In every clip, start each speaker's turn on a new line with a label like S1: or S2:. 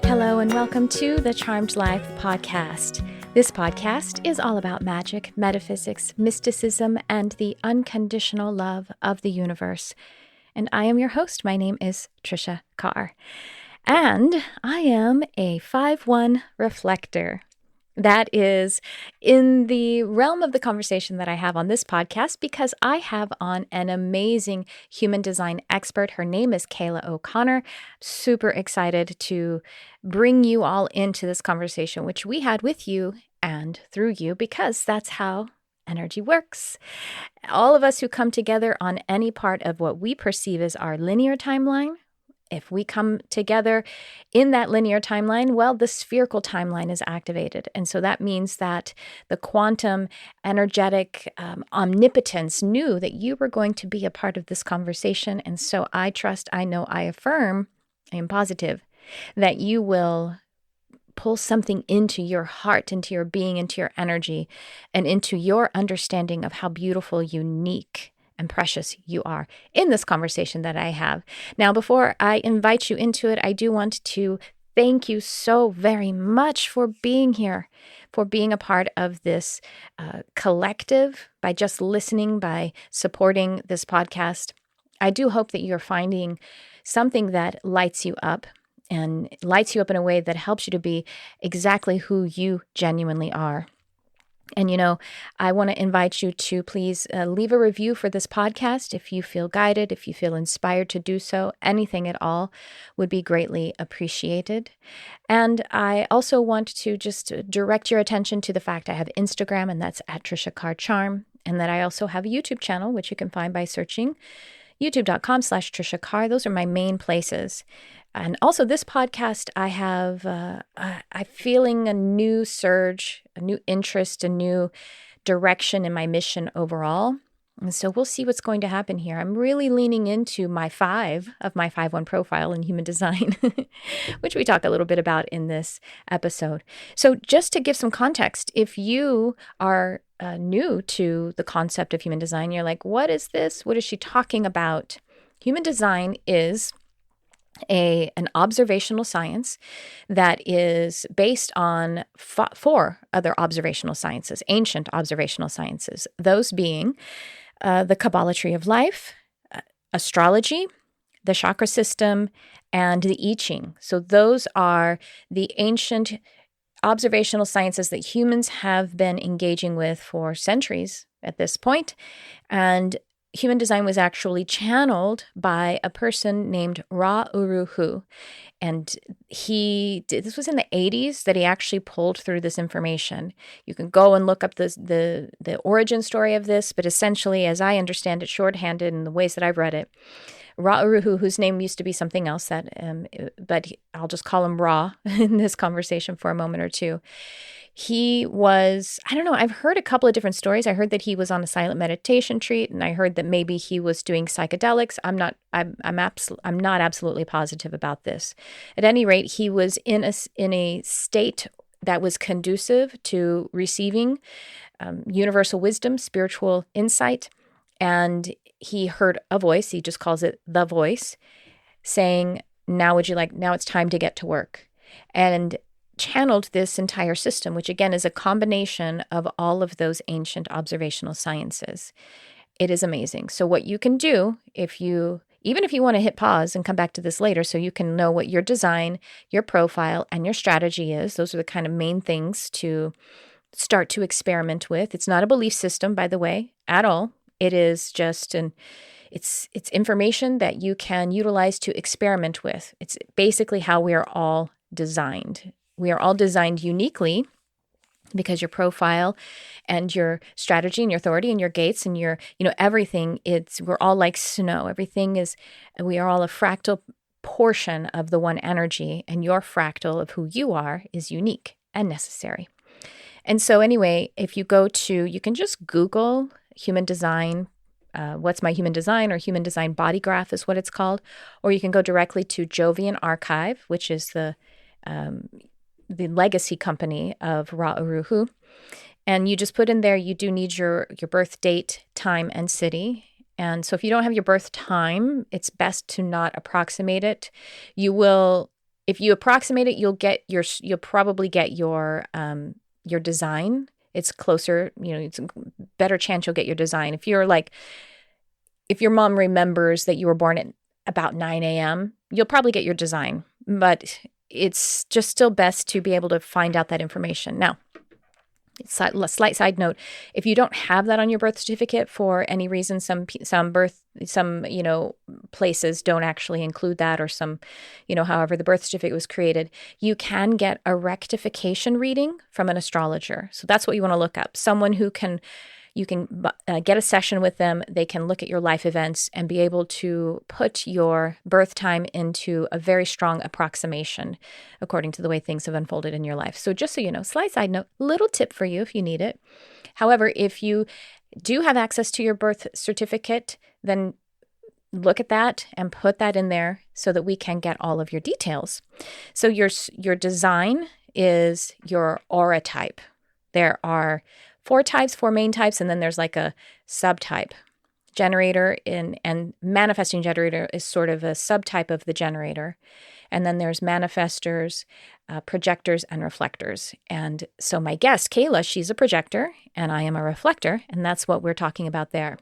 S1: Hello and welcome to the Charmed Life podcast. This podcast is all about magic, metaphysics, mysticism, and the unconditional love of the universe. And I am your host. My name is Tricia Carr. And I am a 5-1 reflector. That is in the realm of the conversation that I have on this podcast because I have on an amazing human design expert. Her name is Kaila O'Connor. Super excited to bring you all into this conversation, which we had with you and through you, because that's how energy works. All of us who come together on any part of what we perceive as our linear timeline, if we come together in that linear timeline, well, the spherical timeline is activated. And so that means that the quantum energetic omnipotence knew that you were going to be a part of this conversation. And so I trust, I know, I affirm, I am positive that you will pull something into your heart, into your being, into your energy, and into your understanding of how beautiful, unique, and precious you are in this conversation that I have. Now, before I invite you into it, I do want to thank you so very much for being here, for being a part of this collective, by just listening, by supporting this podcast. I do hope that you're finding something that lights you up and lights you up in a way that helps you to be exactly who you genuinely are. And, I want to invite you to please leave a review for this podcast if you feel guided, if you feel inspired to do so. Anything at all would be greatly appreciated. And I also want to just direct your attention to the fact I have Instagram, and that's at Tricia Carr Charm, and that I also have a YouTube channel, which you can find by searching youtube.com/Tricia Carr. Those are my main places. And also this podcast, I have, I'm feeling a new surge, a new interest, a new direction in my mission overall. And so we'll see what's going to happen here. I'm really leaning into my 5 of my 5-1 profile in human design, which we talk a little bit about in this episode. So just to give some context, if you are new to the concept of human design, you're like, what is this? What is she talking about? Human design is an observational science that is based on 4 other observational sciences, ancient observational sciences, those being the Kabbalah tree of life, astrology, the chakra system, and the I Ching. So those are the ancient observational sciences that humans have been engaging with for centuries at this point. And human design was actually channeled by a person named Ra Uru Hu. And this was in the 80s that he actually pulled through this information. You can go and look up the origin story of this, but essentially, as I understand it, shorthanded in the ways that I've read it, Ra Uru Hu, whose name used to be something else, but I'll just call him Ra in this conversation for a moment or two. He was, I don't know, I've heard a couple of different stories. I heard that he was on a silent meditation retreat, and I heard that maybe he was doing psychedelics. I'm not absolutely positive about this. At any rate, he was in a state that was conducive to receiving universal wisdom, spiritual insight, and he heard a voice. He just calls it the voice, saying, now it's time to get to work. And channeled this entire system, which again is a combination of all of those ancient observational sciences. It is amazing. So what you can do, even if you want to hit pause and come back to this later so you can know what your design, your profile, and your strategy is, those are the kind of main things to start to experiment with. It's not a belief system, by the way, at all. It is just it's information that you can utilize to experiment with. It's basically how we are all designed. We are all designed uniquely because your profile and your strategy and your authority and your gates and your, everything, we're all like snow. We are all a fractal portion of the one energy, and your fractal of who you are is unique and necessary. And so anyway, if you you can just Google human design, what's my human design, or human design body graph is what it's called, or you can go directly to Jovian Archive, which is the legacy company of Ra Uru Hu. And you just put in there, you do need your birth date, time, and city. And so if you don't have your birth time, it's best to not approximate it. You will If you approximate it, you'll probably get your design. It's closer, it's a better chance you'll get your design. If your mom remembers that you were born at about 9 a.m., you'll probably get your design, but it's just still best to be able to find out that information. Now, slight side note, if you don't have that on your birth certificate for any reason, some places don't actually include that, or some, however the birth certificate was created, you can get a rectification reading from an astrologer. So that's what you want to look up. Someone who you can get a session with them. They can look at your life events and be able to put your birth time into a very strong approximation according to the way things have unfolded in your life. So just so you know, slight side note, little tip for you if you need it. However, if you do have access to your birth certificate, then look at that and put that in there so that we can get all of your details. So your design is your aura type. There are four main types, and then there's like a subtype. Generator and manifesting generator is sort of a subtype of the generator. And then there's manifestors, projectors, and reflectors. And so my guest, Kaila, she's a projector, and I am a reflector, and that's what we're talking about there.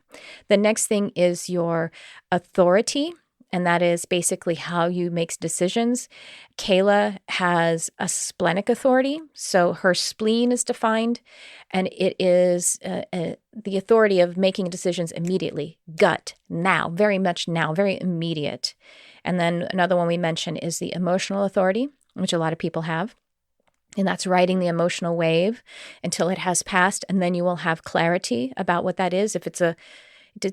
S1: The next thing is your authority, and that is basically how you make decisions. Kaila has a splenic authority, so her spleen is defined, and it is the authority of making decisions immediately, gut, now, very much now, very immediate. And then another one we mentioned is the emotional authority, which a lot of people have. And that's riding the emotional wave until it has passed, and then you will have clarity about what that is. If it's that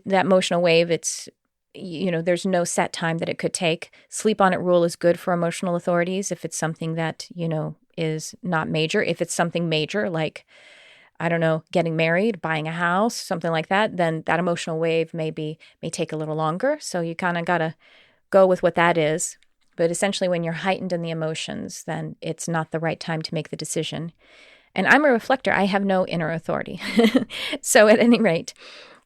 S1: emotional wave, it's there's no set time that it could take. Sleep on it rule is good for emotional authorities if it's something that, is not major. If it's something major, like, I don't know, getting married, buying a house, something like that, then that emotional wave may take a little longer. So you kind of got to go with what that is. But essentially, when you're heightened in the emotions, then it's not the right time to make the decision. And I'm a reflector. I have no inner authority. So at any rate,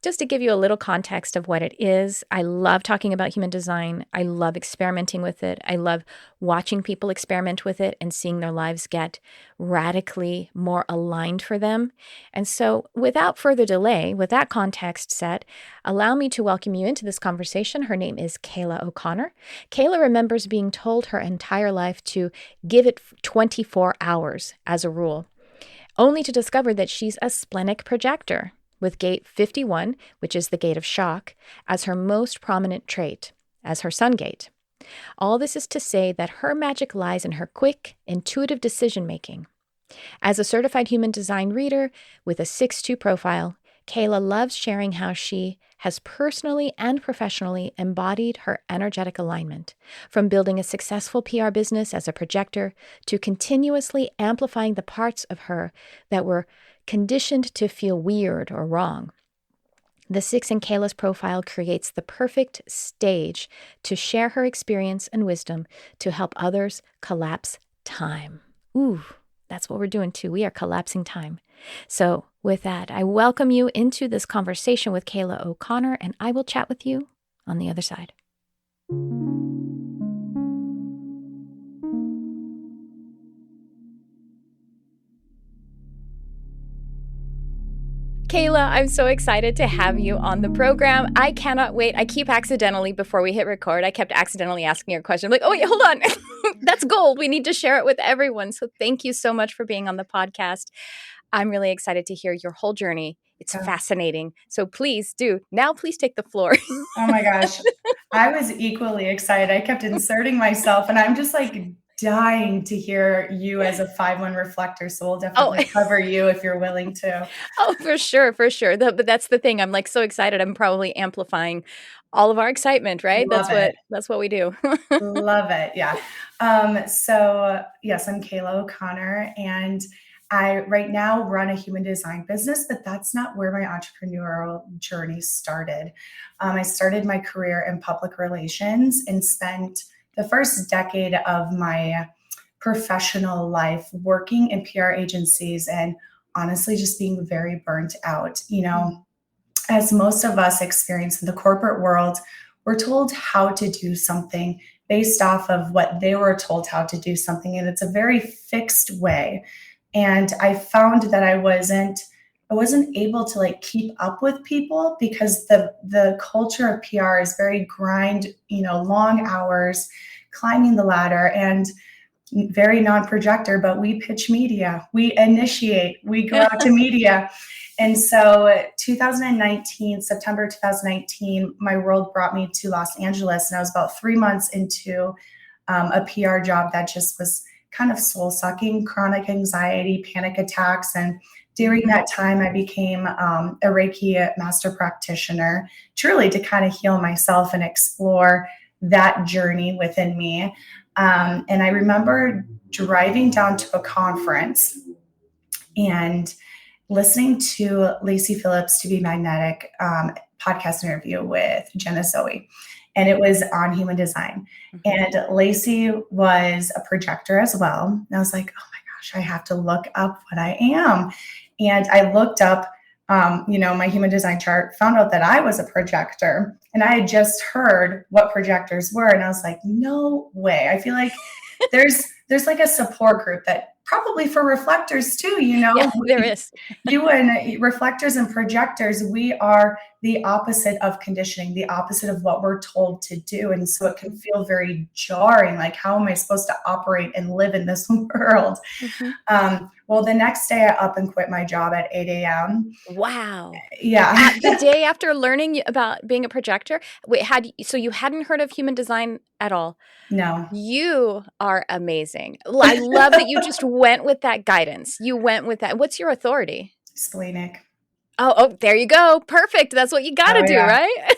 S1: just to give you a little context of what it is, I love talking about human design. I love experimenting with it. I love watching people experiment with it and seeing their lives get radically more aligned for them. And so without further delay, with that context set, allow me to welcome you into this conversation. Her name is Kaila O'Connor. Kaila remembers being told her entire life to give it 24 hours as a rule, only to discover that she's a splenic projector, with gate 51, which is the gate of shock, as her most prominent trait, as her sun gate. All this is to say that her magic lies in her quick, intuitive decision-making. As a certified human design reader with a 6-2 profile, Kaila loves sharing how she has personally and professionally embodied her energetic alignment, from building a successful PR business as a projector to continuously amplifying the parts of her that were conditioned to feel weird or wrong. The 6 in Kaila's profile creates the perfect stage to share her experience and wisdom to help others collapse time. Ooh, that's what we're doing too. We are collapsing time. So with that, I welcome you into this conversation with Kaila O'Connor, and I will chat with you on the other side. Kaila, I'm so excited to have you on the program. I cannot wait. I keep accidentally, before we hit record, I kept accidentally asking your question. I'm like, oh, yeah, hold on. That's gold. We need to share it with everyone. So thank you so much for being on the podcast. I'm really excited to hear your whole journey. It's fascinating. So please take the floor.
S2: Oh my gosh. I was equally excited. I kept inserting myself, and I'm just like dying to hear you as a 5-1 reflector. So we'll definitely cover you if you're willing to.
S1: Oh, for sure. But that's the thing. I'm like so excited. I'm probably amplifying all of our excitement, right? That's what we do.
S2: Love it. Yeah. So yes, I'm Kaila O'Connor, and I right now run a human design business, but that's not where my entrepreneurial journey started. I started my career in public relations and spent the first decade of my professional life working in PR agencies and honestly just being very burnt out. As most of us experience in the corporate world, we're told how to do something based off of what they were told how to do something. And it's a very fixed way. And I found that I wasn't able to like keep up with people because the culture of PR is very grind, long hours, climbing the ladder, and very non-projector, but we pitch media, we initiate, we go out to media. And so 2019, September 2019, my world brought me to Los Angeles, and I was about 3 months into a PR job that just was kind of soul sucking, chronic anxiety, panic attacks. And during that time, I became a Reiki master practitioner, truly to kind of heal myself and explore that journey within me. And I remember driving down to a conference and listening to Lacey Phillips' To Be Magnetic podcast interview with Jenna Zoe. And it was on human design. And Lacey was a projector as well. And I was like, oh my gosh, I have to look up what I am. And I looked up, my human design chart, found out that I was a projector. And I had just heard what projectors were. And I was like, no way. I feel like there's like a support group that probably for reflectors too,
S1: Yeah, there is.
S2: You and reflectors and projectors, we are the opposite of conditioning, the opposite of what we're told to do. And so it can feel very jarring. Like, how am I supposed to operate and live in this world? Well, the next day I up and quit my job at 8 a.m.
S1: Wow.
S2: Yeah.
S1: The day after learning about being a projector, so you hadn't heard of human design at all?
S2: No.
S1: You are amazing. I love that you just went with that guidance. You went with that. What's your authority?
S2: Splenic.
S1: Oh, there you go. Perfect. That's what you got to do, right?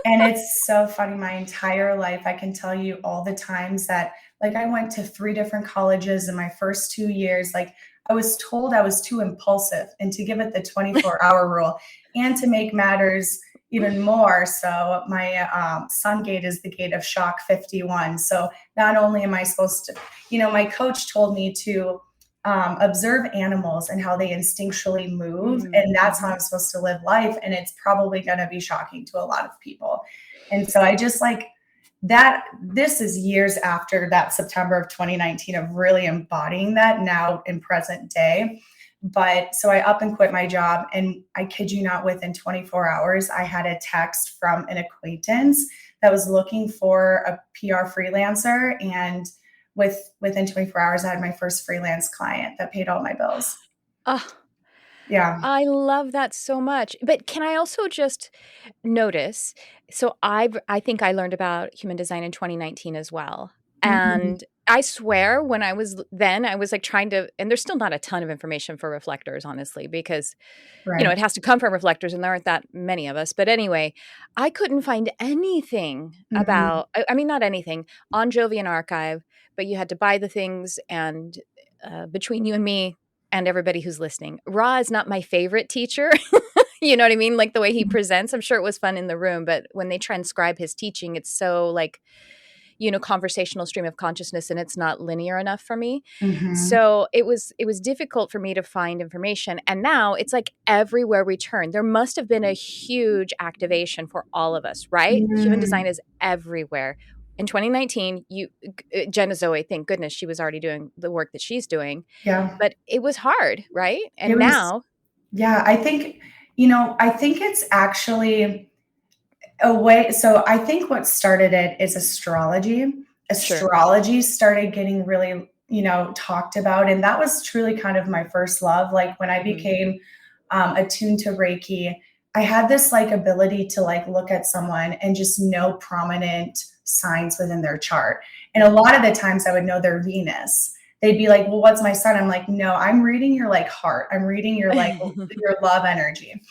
S2: And it's so funny. My entire life, I can tell you all the times that, like, I went to 3 different colleges in my first 2 years. Like, I was told I was too impulsive and to give it the 24-hour rule. And to make matters even more so, my sun gate is the gate of shock 51. So not only am I supposed to, my coach told me to observe animals and how they instinctually move. And that's how I'm supposed to live life. And it's probably going to be shocking to a lot of people. And so I just like that. This is years after that September of 2019 of really embodying that now in present day. But so I up and quit my job, and I kid you not, within 24 hours, I had a text from an acquaintance that was looking for a PR freelancer. And within 24 hours, I had my first freelance client that paid all my bills.
S1: Oh,
S2: yeah.
S1: I love that so much. But can I also just notice, so I think I learned about human design in 2019 as well. And I swear when I was like trying to, and there's still not a ton of information for reflectors, honestly, because, it has to come from reflectors and there aren't that many of us. But anyway, I couldn't find anything about, I mean, not anything on Jovian Archive, but you had to buy the things. And between you and me and everybody who's listening, Ra is not my favorite teacher. You know what I mean? Like the way he presents, I'm sure it was fun in the room, but when they transcribe his teaching, it's so like, conversational stream of consciousness, and it's not linear enough for me. So it was difficult for me to find information. And now it's like everywhere we turn, there must have been a huge activation for all of us, right? Human design is everywhere. In 2019, Jenna Zoe, thank goodness she was already doing the work that she's doing.
S2: Yeah.
S1: But it was hard, right? And
S2: Yeah, I think, I think it's actually a way. So I think what started it is astrology. Astrology started getting really, talked about. And that was truly kind of my first love. Like when I became attuned to Reiki, I had this like ability to like look at someone and just know prominent signs within their chart. And a lot of the times I would know their Venus. They'd be like, well, what's my sun? I'm like, no, I'm reading your like heart. I'm reading your like your love energy.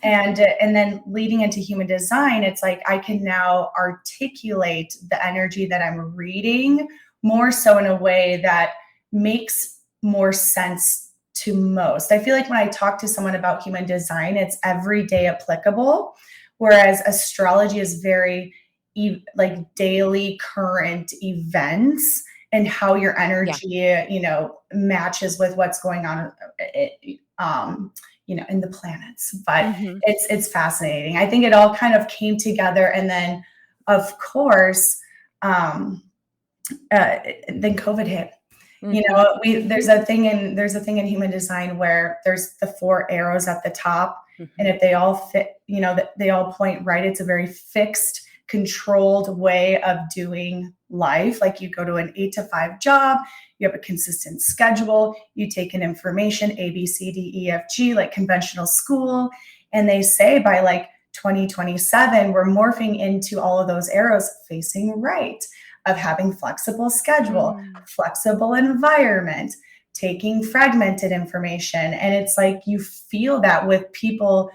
S2: And then leading into human design, it's like I can now articulate the energy that I'm reading more so in a way that makes more sense to most. I feel like when I talk to someone about human design, it's everyday applicable, whereas astrology is very like daily current events and how your energy, matches with what's going on, in the planets. But it's fascinating. I think it all kind of came together. And then, of course, then COVID hit.
S1: Mm-hmm.
S2: There's a thing in human design where there's the 4 arrows at the top,
S1: Mm-hmm.
S2: and if they all fit, they all point right. It's a very fixed, controlled way of doing life. Like you go to an 8 to 5 job, you have a consistent schedule, you take in information, A, B, C, D, E, F, G, like conventional school. And they say by like 2027, we're morphing into all of those arrows facing right, of having flexible schedule, flexible environment, taking fragmented information. And it's like you feel that with people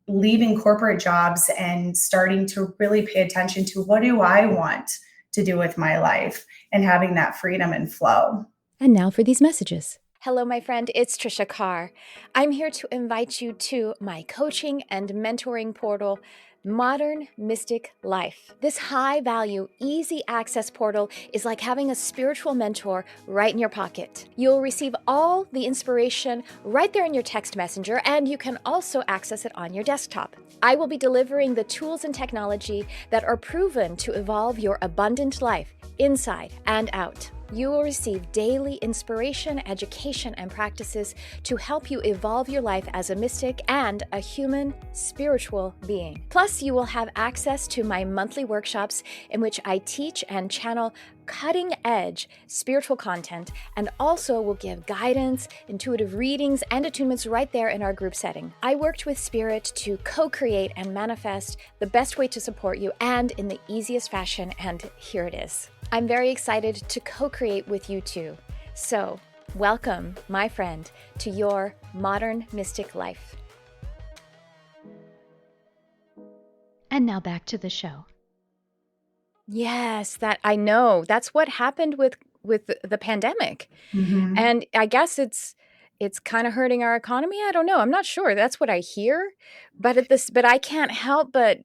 S2: leaving corporate jobs and starting to really pay attention to what do I want to do with my life and having that freedom and flow.
S1: And now for these messages. Hello, my friend. It's Tricia Carr. I'm here to invite you to my coaching and mentoring portal, Modern Mystic Life. This high value, easy access portal is like having a spiritual mentor right in your pocket. You'll receive all the inspiration right there in your text messenger, and you can also access it on your desktop. I will be delivering the tools and technology that are proven to evolve your abundant life inside and out. You will receive daily inspiration, education, and practices to help you evolve your life as a mystic and a human spiritual being. Plus, you will have access to my monthly workshops in which I teach and channel cutting-edge spiritual content, and also will give guidance, intuitive readings, and attunements right there in our group setting. I worked with Spirit to co-create and manifest the best way to support you and in the easiest fashion, and here it is. I'm very excited to co-create with you too. So, welcome, my friend, to your modern mystic life. And now back to the show. Yes, that I know. That's what happened with the pandemic.
S2: Mm-hmm.
S1: And I guess it's kind of hurting our economy. I don't know. I'm not sure. That's what I hear. But I can't help but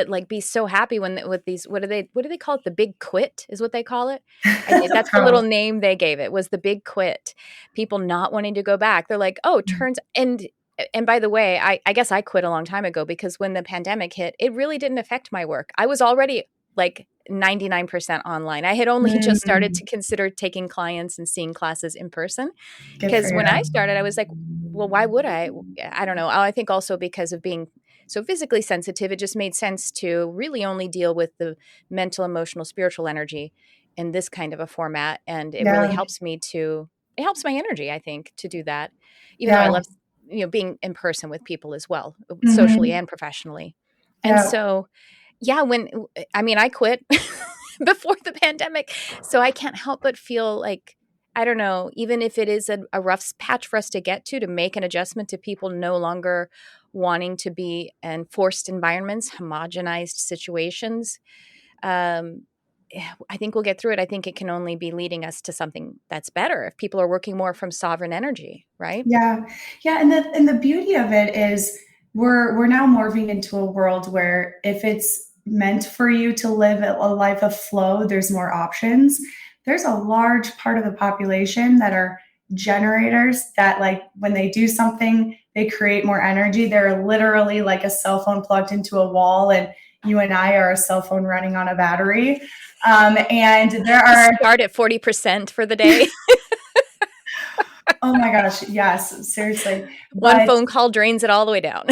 S1: like be so happy with these, what do they call it? The big quit is what they call it. That's the little name they gave it, was the big quit. People not wanting to go back. They're like, oh, and by the way, I guess I quit a long time ago, because when the pandemic hit, it really didn't affect my work. I was already like 99% online. I had only just started to consider taking clients and seeing classes in person. Because when I started, I was like, well, why would I? I don't know. I think also because of being so physically sensitive, it just made sense to really only deal with the mental, emotional, spiritual energy in this kind of a format. And it really helps it helps my energy, I think, to do that, even though I love being in person with people as well, socially and professionally. And so, I quit before the pandemic, so I can't help but feel like, I don't know, even if it is a rough patch for us to get to make an adjustment to people no longer wanting to be in forced environments, homogenized situations. I think we'll get through it. I think it can only be leading us to something that's better if people are working more from sovereign energy, right?
S2: Yeah. And the beauty of it is we're now morphing into a world where if it's meant for you to live a life of flow, there's more options. There's a large part of the population that are generators that, like, when they do something, they create more energy. They're literally like a cell phone plugged into a wall, and you and I are a cell phone running on a battery. And there are
S1: start at 40% for the day.
S2: Oh my gosh, yes, seriously.
S1: One phone call drains it all the way down.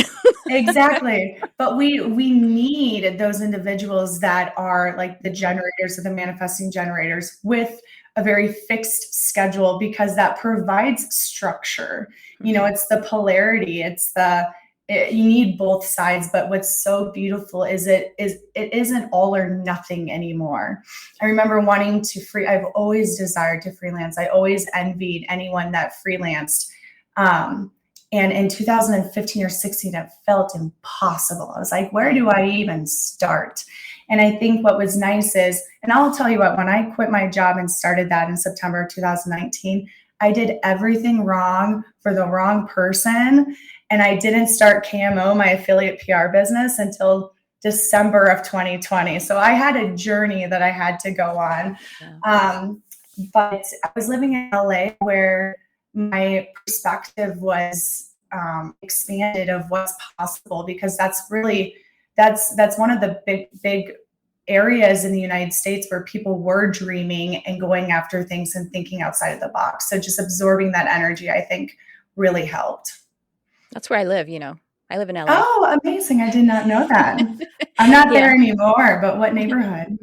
S2: Exactly. But we need those individuals that are like the generators or the manifesting generators with a very fixed schedule, because that provides structure. It's the polarity, you need both sides. But what's so beautiful is it isn't all or nothing anymore. I remember wanting to I've always desired to freelance. I always envied anyone that freelanced. And in 2015 or 16, it felt impossible. I was like, where do I even start? And I think what was nice is, and I'll tell you what, when I quit my job and started that in September 2019, I did everything wrong for the wrong person. And I didn't start KMO, my affiliate PR business, until December of 2020. So I had a journey that I had to go on. Yeah. But I was living in LA, where my perspective was expanded of what's possible, because that's one of the big areas in the United States where people were dreaming and going after things and thinking outside of the box. So just absorbing that energy, I think, really helped.
S1: That's where I live, you know. I live in LA.
S2: Oh, amazing. I did not know that. I'm not
S1: Yeah.
S2: there anymore, but what neighborhood?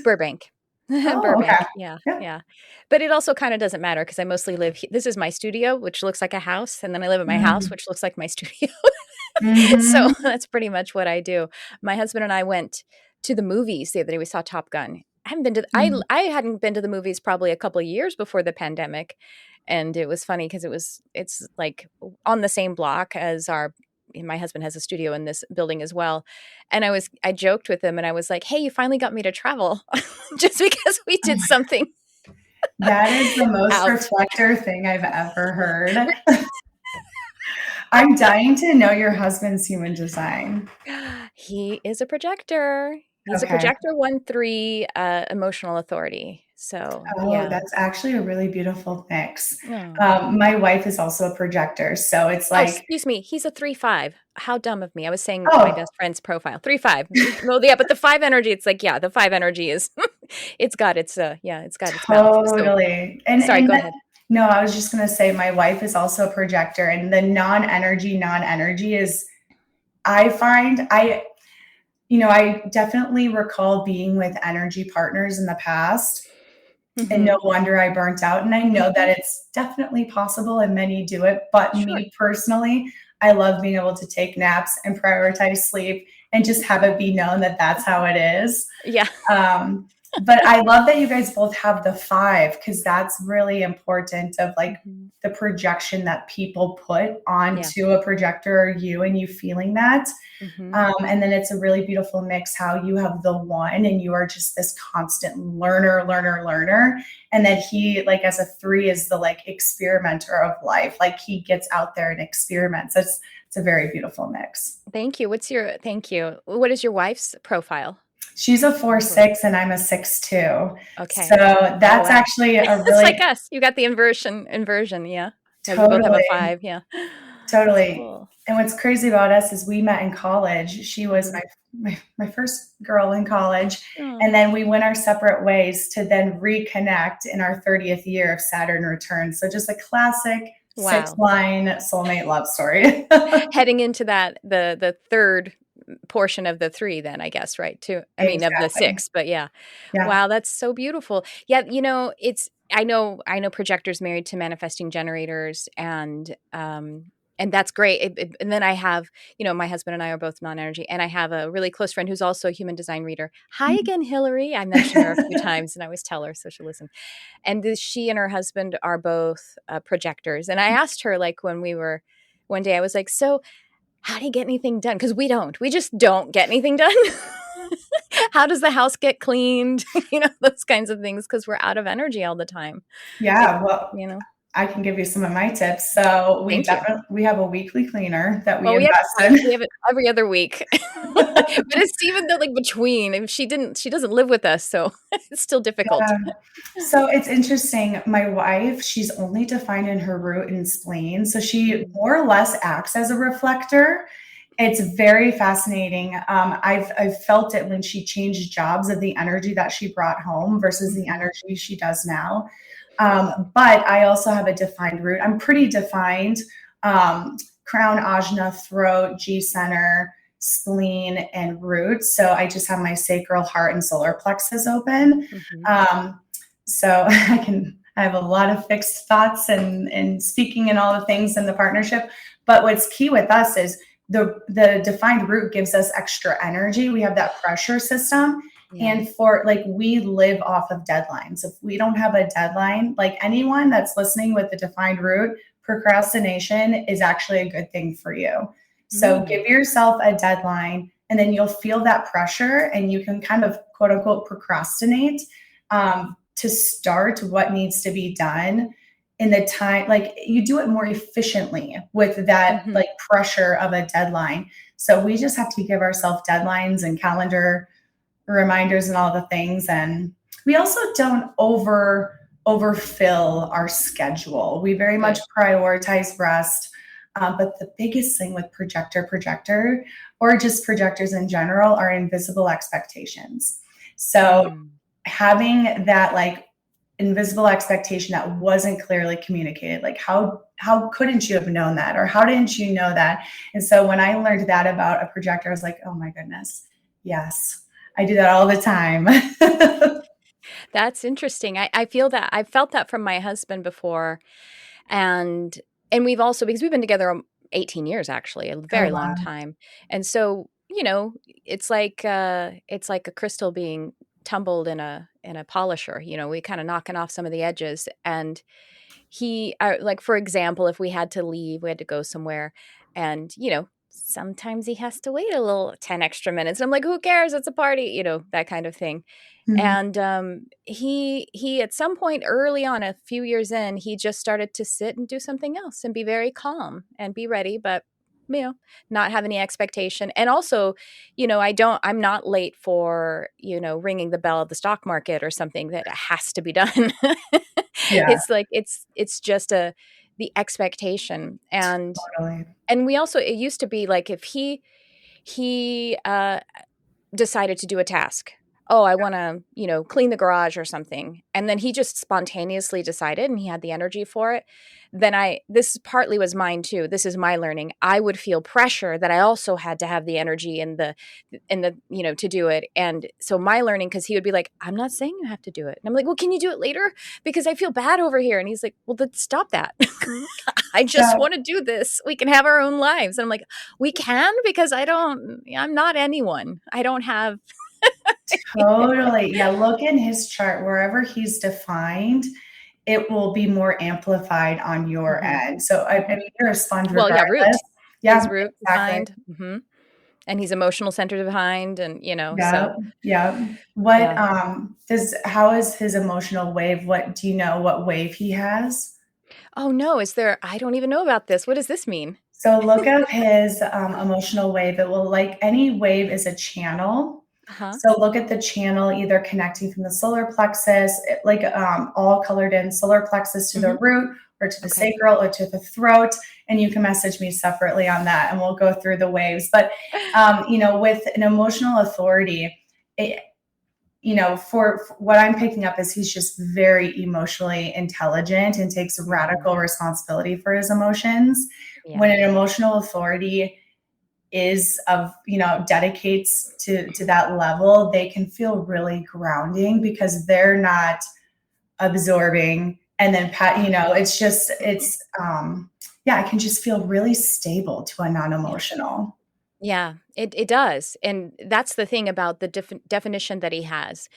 S1: Burbank.
S2: Oh,
S1: Burbank.
S2: okay.
S1: Yeah.
S2: Yeah.
S1: Yeah. But it also kind of doesn't matter because I mostly live this is my studio, which looks like a house, and then I live at my house, which looks like my studio. So
S2: Mm-hmm.
S1: that's pretty much what I do. My husband and I went to the movies the other day. We saw Top Gun. I haven't been to I hadn't been to the movies probably a couple of years before the pandemic, and it was funny because it's like on the same block as my husband has a studio in this building as well. And I joked with him and I was like, "Hey, you finally got me to travel just because we
S2: Oh
S1: did
S2: my,
S1: something
S2: that is the most
S1: out."
S2: reflector thing I've ever heard. I'm dying to know your husband's human design.
S1: He is a projector. He's a
S2: Okay.
S1: projector 1-3 emotional authority. So,
S2: Oh,
S1: yeah.
S2: that's actually a really beautiful mix.
S1: Oh.
S2: My wife is also a projector, so it's
S1: Oh,
S2: like,
S1: excuse me. He's a 3-5. How dumb of me. I was saying my
S2: oh,
S1: best friend's profile. 3-5. Well, yeah, but the 5 energy, it's like, yeah, the 5 energy is it's got its it's got its mouth. So,
S2: totally.
S1: sorry,
S2: And
S1: go
S2: that,
S1: ahead.
S2: no, I was just gonna say my wife is also a projector, and the non-energy is I find I definitely recall being with energy partners in the past. And no
S1: Mhm.
S2: wonder I burnt out. And I know that it's definitely possible and many do it. But
S1: Sure.
S2: me personally, I love being able to take naps and prioritize sleep and just have it be known that that's how it is.
S1: Yeah.
S2: Um, but I love that you guys both have the 5 because that's really important of like
S1: Mhm.
S2: the projection that people put
S1: Yeah.
S2: onto a projector or you and you feeling that.
S1: Mhm.
S2: And then it's a really beautiful mix how you have the 1 and you are just this constant learner. And then he, like, as a 3, is the like experimenter of life. Like he gets out there and experiments. It's a very beautiful mix.
S1: Thank you. Thank you. What is your wife's profile?
S2: She's a 4-6 and I'm a 6-2. So
S1: Okay. Oh,
S2: that's
S1: wow.
S2: actually a
S1: It's like
S2: really
S1: us. You got the inversion, yeah. Yeah, we both have a
S2: totally.
S1: 5, yeah. That's
S2: Totally.
S1: cool.
S2: And what's crazy about us is we met in college. She was
S1: Mhm.
S2: my first girl in college. And
S1: Oh,
S2: then we went our separate ways to then reconnect in our 30th year of Saturn return. So just a classic
S1: wow.
S2: 6-line soulmate love story.
S1: Heading into that the 3rd portion of the 3 then, I guess, right, too? I mean, of the
S2: Exactly.
S1: 6, but yeah.
S2: Yeah.
S1: Wow, that's so beautiful. Yeah, I know projectors married to manifesting generators, and that's great. And then I have, my husband and I are both non-energy, and I have a really close friend who's also a human design reader. Hi again, Hillary. I mentioned her a few times, and I always tell her so she'll listen. And she and her husband are both projectors. And I asked her, like, when we were one day, I was like, so how do you get anything done? Because we just don't get anything done. How does the house get cleaned? Those kinds of things, because we're out of energy all the time. Like,
S2: Yeah. Well,
S1: you know,
S2: I can give you some of my tips. So
S1: thank you.
S2: we have a weekly cleaner that we
S1: Well,
S2: invest
S1: we
S2: in.
S1: have it every other week. But it's even though, like, between, if she doesn't live with us, so it's still difficult.
S2: Yeah. So it's interesting. My wife, she's only defined in her root and spleen. So she
S1: Mhm.
S2: more or less acts as a reflector. It's very fascinating. I've felt it when she changed jobs of the energy that she brought home versus the
S1: Mhm.
S2: energy she does now. But I also have a defined root. I'm pretty defined. Crown, ajna, throat, G center, spleen, and root. So I just have my sacral, heart, and solar plexus open.
S1: Mhm.
S2: Um, so I have a lot of fixed thoughts and speaking and all the things in the partnership. But what's key with us is the defined root gives us extra energy. We have that pressure system.
S1: Yeah.
S2: And for like, we live off of deadlines. If we don't have a deadline, like anyone that's listening with the defined root, procrastination is actually a good thing for you. So
S1: Mm.
S2: give yourself a deadline and then you'll feel that pressure and you can kind of quote unquote procrastinate to start what needs to be done in the time. Like you do it more efficiently with that
S1: Mhm.
S2: like pressure of a deadline. So we just have to give ourselves deadlines and calendar reminders and all the things. And we also don't overfill our schedule. We very much
S1: Good.
S2: prioritize rest. But the biggest thing with projector, or just projectors in general, are invisible expectations. So
S1: Mm.
S2: having that like invisible expectation that wasn't clearly communicated, like how couldn't you have known that, or how didn't you know that? And so when I learned that about a projector, I was like, oh my goodness, yes, I do that all the time.
S1: That's interesting. I feel that I've felt that from my husband before. And we've also, because we've been together 18 years, actually, a
S2: Oh
S1: very long
S2: wow.
S1: time. And so, it's like a crystal being tumbled in a polisher, we kind of knocking off some of the edges. And like, for example, if we had to leave, we had to go somewhere, and sometimes he has to wait a little 10 extra minutes. I'm like, who cares? It's a party, that kind of thing.
S2: Mhm.
S1: And he at some point early on, a few years in, he just started to sit and do something else and be very calm and be ready, but not have any expectation. And also, I'm not late for, ringing the bell of the stock market or something that has to be done.
S2: Yeah,
S1: It's like it's just the expectation. And
S2: totally.
S1: we also, it used to be like, if he decided to do a task. Oh, I want to, clean the garage or something. And then he just spontaneously decided and he had the energy for it. Then this partly was mine too. This is my learning. I would feel pressure that I also had to have the energy and the, to do it. And so my learning, because he would be like, I'm not saying you have to do it. And I'm like, well, can you do it later? Because I feel bad over here. And he's like, well, then stop that. I just
S2: So
S1: want to do this. We can have our own lives. And I'm like, we can, because I'm not anyone. I don't have.
S2: totally. Yeah, look in his chart, wherever he's defined, it will be more amplified on your
S1: Mhm,
S2: end. So I
S1: mhm.
S2: mean, you're a sponge
S1: Well, yeah,
S2: regardless.
S1: root. His
S2: Yeah,
S1: root
S2: exactly.
S1: behind, and he's emotional center behind, and, so
S2: Yeah, yeah. What
S1: yeah.
S2: how is his emotional wave? What do you know what wave he has?
S1: Oh, no, is there, I don't even know about this. What does this mean?
S2: So look up his emotional wave. It will, like any wave is a channel.
S1: Uh-huh.
S2: So look at the channel either connecting from the solar plexus, like all colored in solar plexus to the
S1: Mhm.
S2: root or to the
S1: Okay.
S2: sacral or to the throat. And you can message me separately on that and we'll go through the waves. But, with an emotional authority, it, for what I'm picking up is he's just very emotionally intelligent and takes
S1: Mhm.
S2: radical responsibility for his emotions. When
S1: Yeah.
S2: an emotional authority is of, dedicates to that level, they can feel really grounding because they're not absorbing and then yeah, it can just feel really stable to a
S1: Yeah.
S2: non-emotional.
S1: Yeah, it does, and that's the thing about the definition that he has.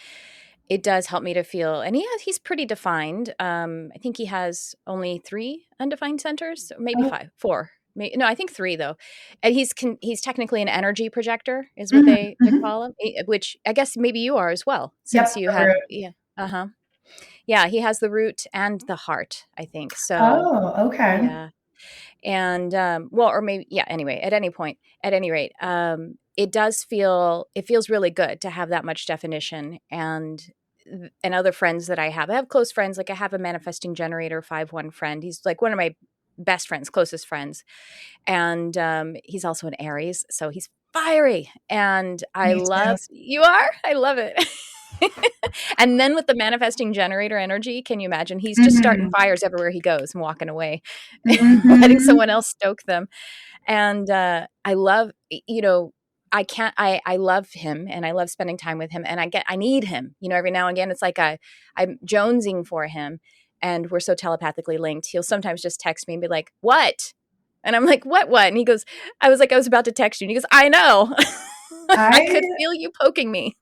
S1: It does help me to feel, and he's pretty defined. I think he has only 3 undefined centers, or maybe
S2: Oh,
S1: 5, 4. No, I think 3 though. And he's technically an energy projector, is what
S2: mhm,
S1: they
S2: mhm.
S1: call him, which I guess maybe you are as well, since
S2: Yep,
S1: you
S2: the
S1: had,
S2: root.
S1: yeah. Uh-huh. Yeah, he has the root and the heart, I think. So,
S2: Oh, okay.
S1: yeah. And well, or maybe, yeah, anyway, at any rate, it feels really good to have that much definition. And other friends that I have close friends, like I have a manifesting generator 5-1 friend. He's like one of my best friends, closest friends. And he's also an Aries, so he's fiery. And
S2: Me too.
S1: I love it. And then with the manifesting generator energy, can you imagine? He's just starting
S2: Mhm,
S1: fires everywhere he goes and walking away, letting
S2: mhm.
S1: someone else stoke them. And I love, I can't, I love him and I love spending time with him, and I need him, every now and again. It's like I'm jonesing for him, and we're so telepathically linked. He'll sometimes just text me and be like, what? And I'm like, what? And he goes, I was about to text you. And he goes, I know. I
S2: I
S1: could feel you poking me.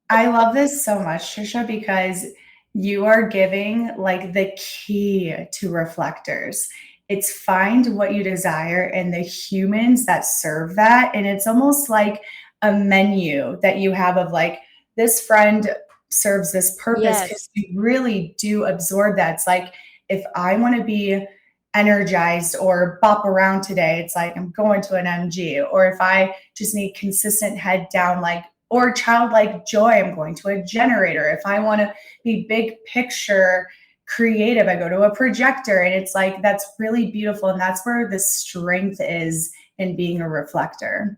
S2: I love this so much, Tricia, because you are giving like the key to reflectors. It's find what you desire and the humans that serve that. And it's almost like a menu that you have of like, this friend serves this purpose because
S1: Yes.
S2: you really do absorb that. It's like, if I want to be energized or bop around today, it's like I'm going to an MG. Or if I just need consistent head down, like or childlike joy, I'm going to a generator. If I want to be big picture creative, I go to a projector. And it's like, that's really beautiful. And that's where the strength is in being a reflector.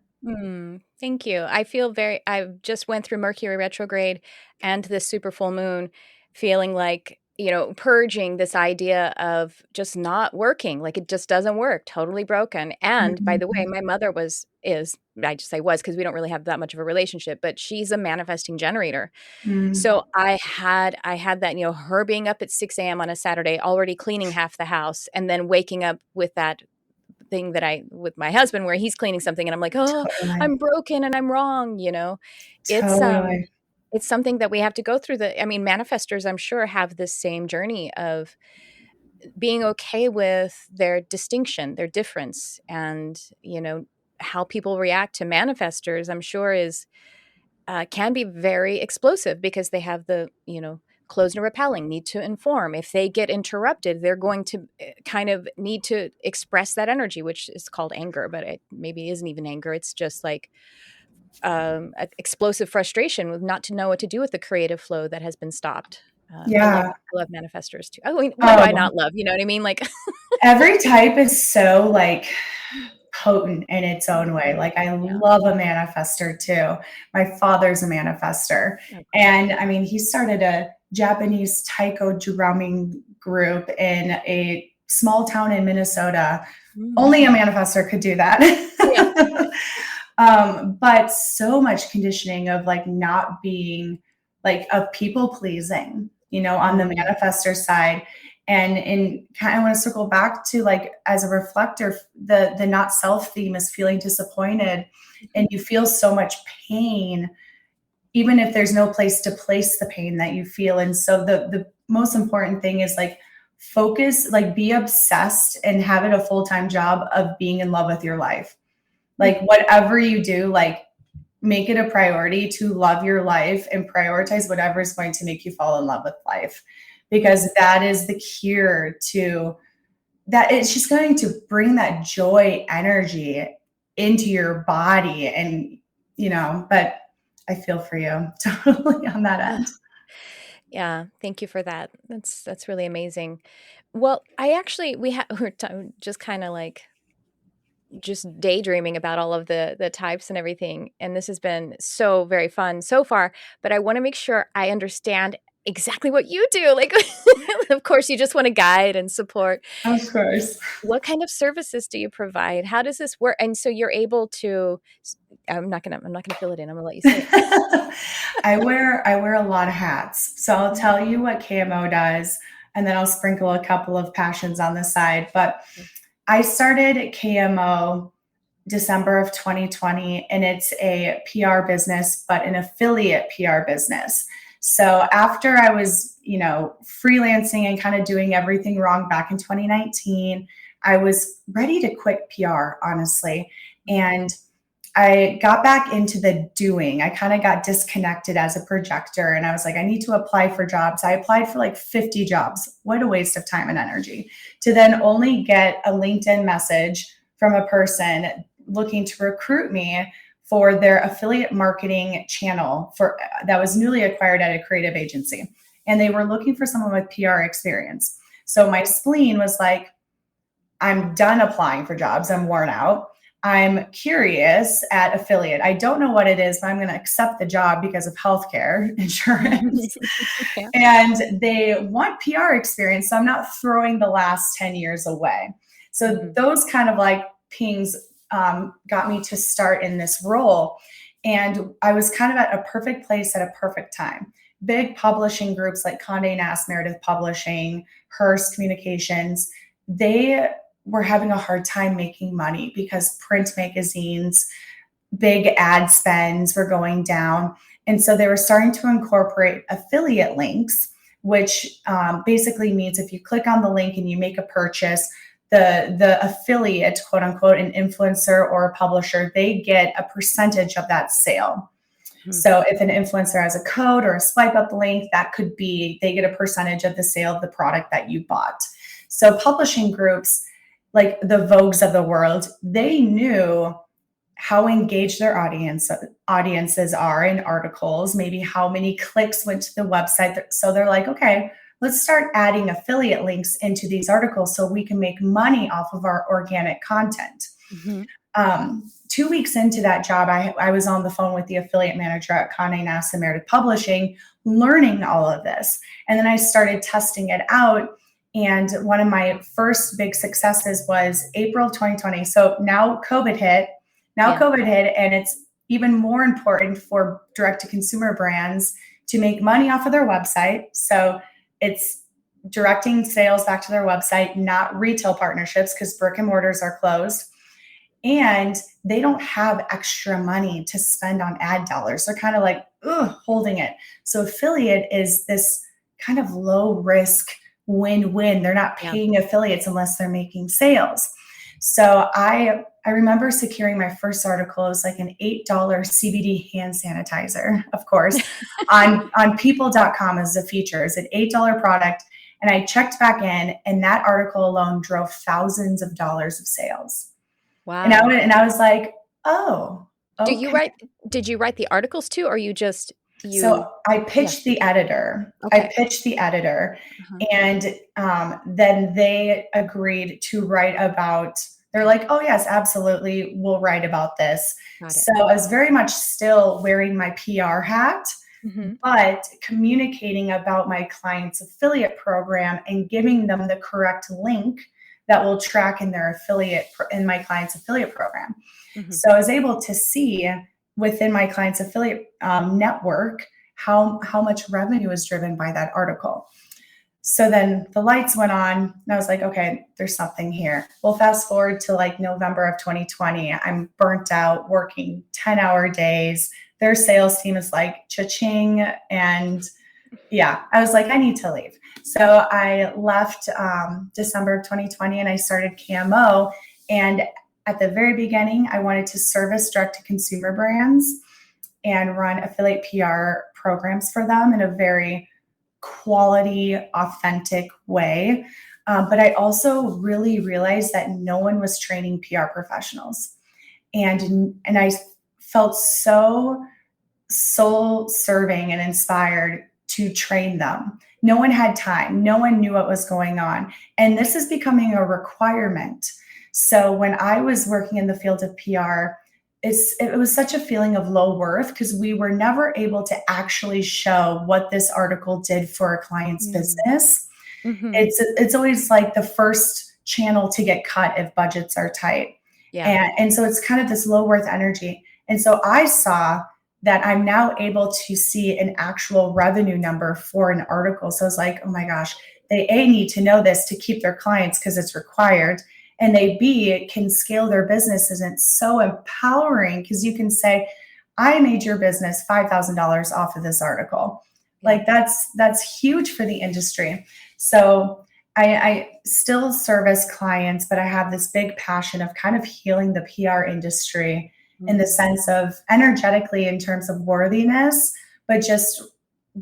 S1: Thank you. I just went through Mercury retrograde and this super full moon feeling like, purging this idea of just not working, like it just doesn't work, totally broken. And by the way,
S2: Mhm.
S1: my mother I just say was because we don't really have that much of a relationship, but she's a manifesting generator.
S2: Mm.
S1: So I had that, her being up at 6 a.m. on a Saturday, already cleaning half the house, and then waking up with that thing with my husband where he's cleaning something and I'm like, "Oh,
S2: Totally.
S1: I'm broken and I'm wrong." It's
S2: Totally.
S1: it's something that we have to go through. Manifestors I'm sure have this same journey of being okay with their distinction, their difference, and how people react to manifestors I'm sure is can be very explosive because they have the closed and repelling need to inform. If they get interrupted, they're going to kind of need to express that energy, which is called anger, but it maybe isn't even anger. It's just like explosive frustration with not to know what to do with the creative flow that has been stopped.
S2: Yeah.
S1: I love manifestors too. I mean, what do I
S2: Oh,
S1: not love? You know what I mean? Like,
S2: every type is so like potent in its own way.
S1: Mhm.
S2: Like I
S1: Yeah.
S2: love a manifester too. My father's a manifester.
S1: Oh, cool.
S2: And I mean, he started a Japanese taiko drumming group in a small town in Minnesota.
S1: Mm.
S2: Only a manifester could do that.
S1: Yeah.
S2: But so much conditioning of like not being like of people pleasing, on the
S1: Mm.
S2: manifester side. And in kind of want to circle back to like as a reflector, the not self theme is feeling disappointed and you feel so much pain, even if there's no place to place the pain that you feel. And so the most important thing is like focus, like be obsessed and have it a full-time job of being in love with your life.
S1: Mm.
S2: Like whatever you do, like make it a priority to love your life and prioritize whatever is going to make you fall in love with life, because that is the cure to that. It's just going to bring that joy energy into your body. And but I feel for you totally on that
S1: Ugh.
S2: end.
S1: Yeah, thank you for that. That's really amazing. Well, I actually we're just kind of like just daydreaming about all of the types and everything, and this has been so very fun so far, but I want to make sure I understand exactly what you do. Like of course you just want to guide and support.
S2: Of course.
S1: What kind of services do you provide? How does this work? And so you're able to I'm not gonna fill it in. I'm gonna let you say it.
S2: I wear a lot of hats. So I'll
S1: Mhm.
S2: tell you what KMO does, and then I'll sprinkle a couple of passions on the side. But I started KMO December of 2020, and it's a PR business, but an affiliate PR business. So after I was, freelancing and kind of doing everything wrong back in 2019, I was ready to quit PR, honestly. And I got back into the doing. I kind of got disconnected as a projector, and I was like, I need to apply for jobs. I applied for like 50 jobs. What a waste of time and energy to then only get a LinkedIn message from a person looking to recruit me for their affiliate marketing channel for that was newly acquired at a creative agency. And they were looking for someone with PR experience. So my spleen was like, I'm done applying for jobs. I'm worn out. I'm curious at affiliate. I don't know what it is, but I'm going to accept the job because of healthcare insurance.
S1: Yeah.
S2: And they want PR experience. So I'm not throwing the last 10 years away. So
S1: Mhm.
S2: those kind of like pings got me to start in this role. And I was kind of at a perfect place at a perfect time. Big publishing groups like Condé Nast, Meredith Publishing, Hearst Communications, they were having a hard time making money because print magazines, big ad spends were going down. And so they were starting to incorporate affiliate links, which basically means if you click on the link and you make a purchase, the affiliate, quote unquote, an influencer or a publisher, they get a percentage of that sale.
S1: Mhm.
S2: So if an influencer has a code or a swipe up link, that could be they get a percentage of the sale of the product that you bought. So publishing groups like the Vogues of the world, they knew how engaged their audiences are in articles, maybe how many clicks went to the website. So they're like, okay, let's start adding affiliate links into these articles so we can make money off of our organic content.
S1: Mhm.
S2: Um, 2 weeks into that job, I was on the phone with the affiliate manager at Condé Nast and Meredith Publishing, learning all of this. And then I started testing it out. And one of my first big successes was April of 2020. So now COVID hit. And it's even more important for direct-to-consumer brands to make money off of their website. So it's directing sales back to their website, not retail partnerships, because brick and mortars are closed. And they don't have extra money to spend on ad dollars. They're kind of like, holding it. So affiliate is this kind of low risk win-win. They're not paying affiliates unless they're making sales. So I remember securing my first article. It was like an $8 CBD hand sanitizer, of course, on people.com as a feature. It's an $8 product. And I checked back in, and that article alone drove thousands of dollars of sales.
S1: Wow.
S2: And I was like, oh, okay.
S1: Did you write the articles too, or
S2: So I pitched the editor.
S1: Okay.
S2: And then they agreed to write about, they're like, oh yes, absolutely. We'll write about this. So I was very much still wearing my PR hat, but communicating about my client's affiliate program and giving them the correct link that will track in my client's affiliate program. So I was able to see within my client's affiliate network how much revenue is driven by that article. So then the lights went on, and I was like, okay, there's something here. Well, fast forward to like November of 2020. I'm burnt out, working 10-hour days. Their sales team is like cha-ching. And I was like, I need to leave. So I left December of 2020, and I started KMO. And at the very beginning, I wanted to service direct-to-consumer brands and run affiliate PR programs for them in a very quality, authentic way. But I also really realized that no one was training PR professionals. And I felt so soul-serving and inspired to train them. No one had time. No one knew what was going on. And this is becoming a requirement. So when I was working in the field of PR, it was such a feeling of low worth because we were never able to actually show what this article did for a client's business. It's always like the first channel to get cut if budgets are tight. And so it's kind of this low worth energy. And so I saw that I'm now able to see an actual revenue number for an article. So I was like, oh my gosh, they need to know this to keep their clients because it's required. And they can scale their businesses. And it's so empowering because you can say, I made your business $5,000 off of this article. Like that's huge for the industry. So I still service clients, but I have this big passion of kind of healing the PR industry in the sense of energetically in terms of worthiness, but just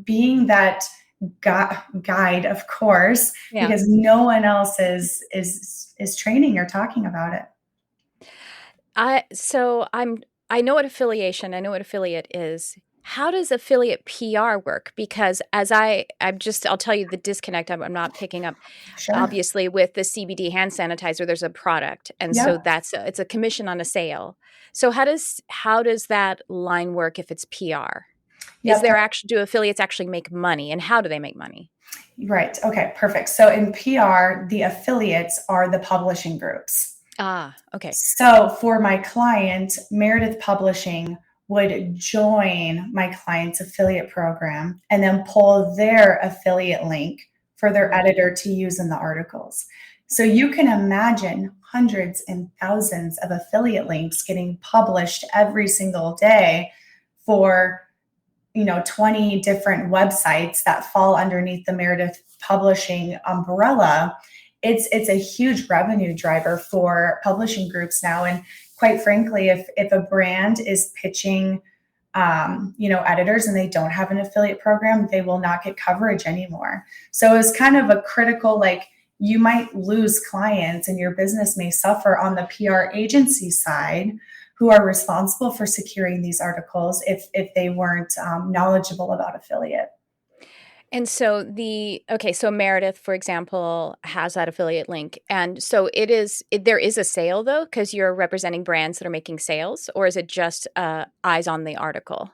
S2: being that guide, of course, because no one else is training or talking about it.
S1: I know what affiliation, I know what affiliate is. How does affiliate PR work? Because I'll tell you the disconnect I'm not picking up.
S2: Sure.
S1: Obviously with the CBD hand sanitizer, there's a product. And so it's a commission on a sale. So how does that line work if it's PR? Do affiliates actually make money, and how do they make money?
S2: Right. Okay, perfect. So in PR, the affiliates are the publishing groups.
S1: Okay.
S2: So for my client, Meredith Publishing would join my client's affiliate program and then pull their affiliate link for their editor to use in the articles. So you can imagine hundreds and thousands of affiliate links getting published every single day for 20 different websites that fall underneath the Meredith Publishing umbrella. It's a huge revenue driver for publishing groups now. And quite frankly, if a brand is pitching, editors and they don't have an affiliate program, they will not get coverage anymore. So it's kind of a critical, you might lose clients and your business may suffer on the PR agency side, who are responsible for securing these articles if they weren't knowledgeable about affiliate.
S1: And so so Meredith, for example, has that affiliate link. And so there is a sale though, because you're representing brands that are making sales, or is it just eyes on the article?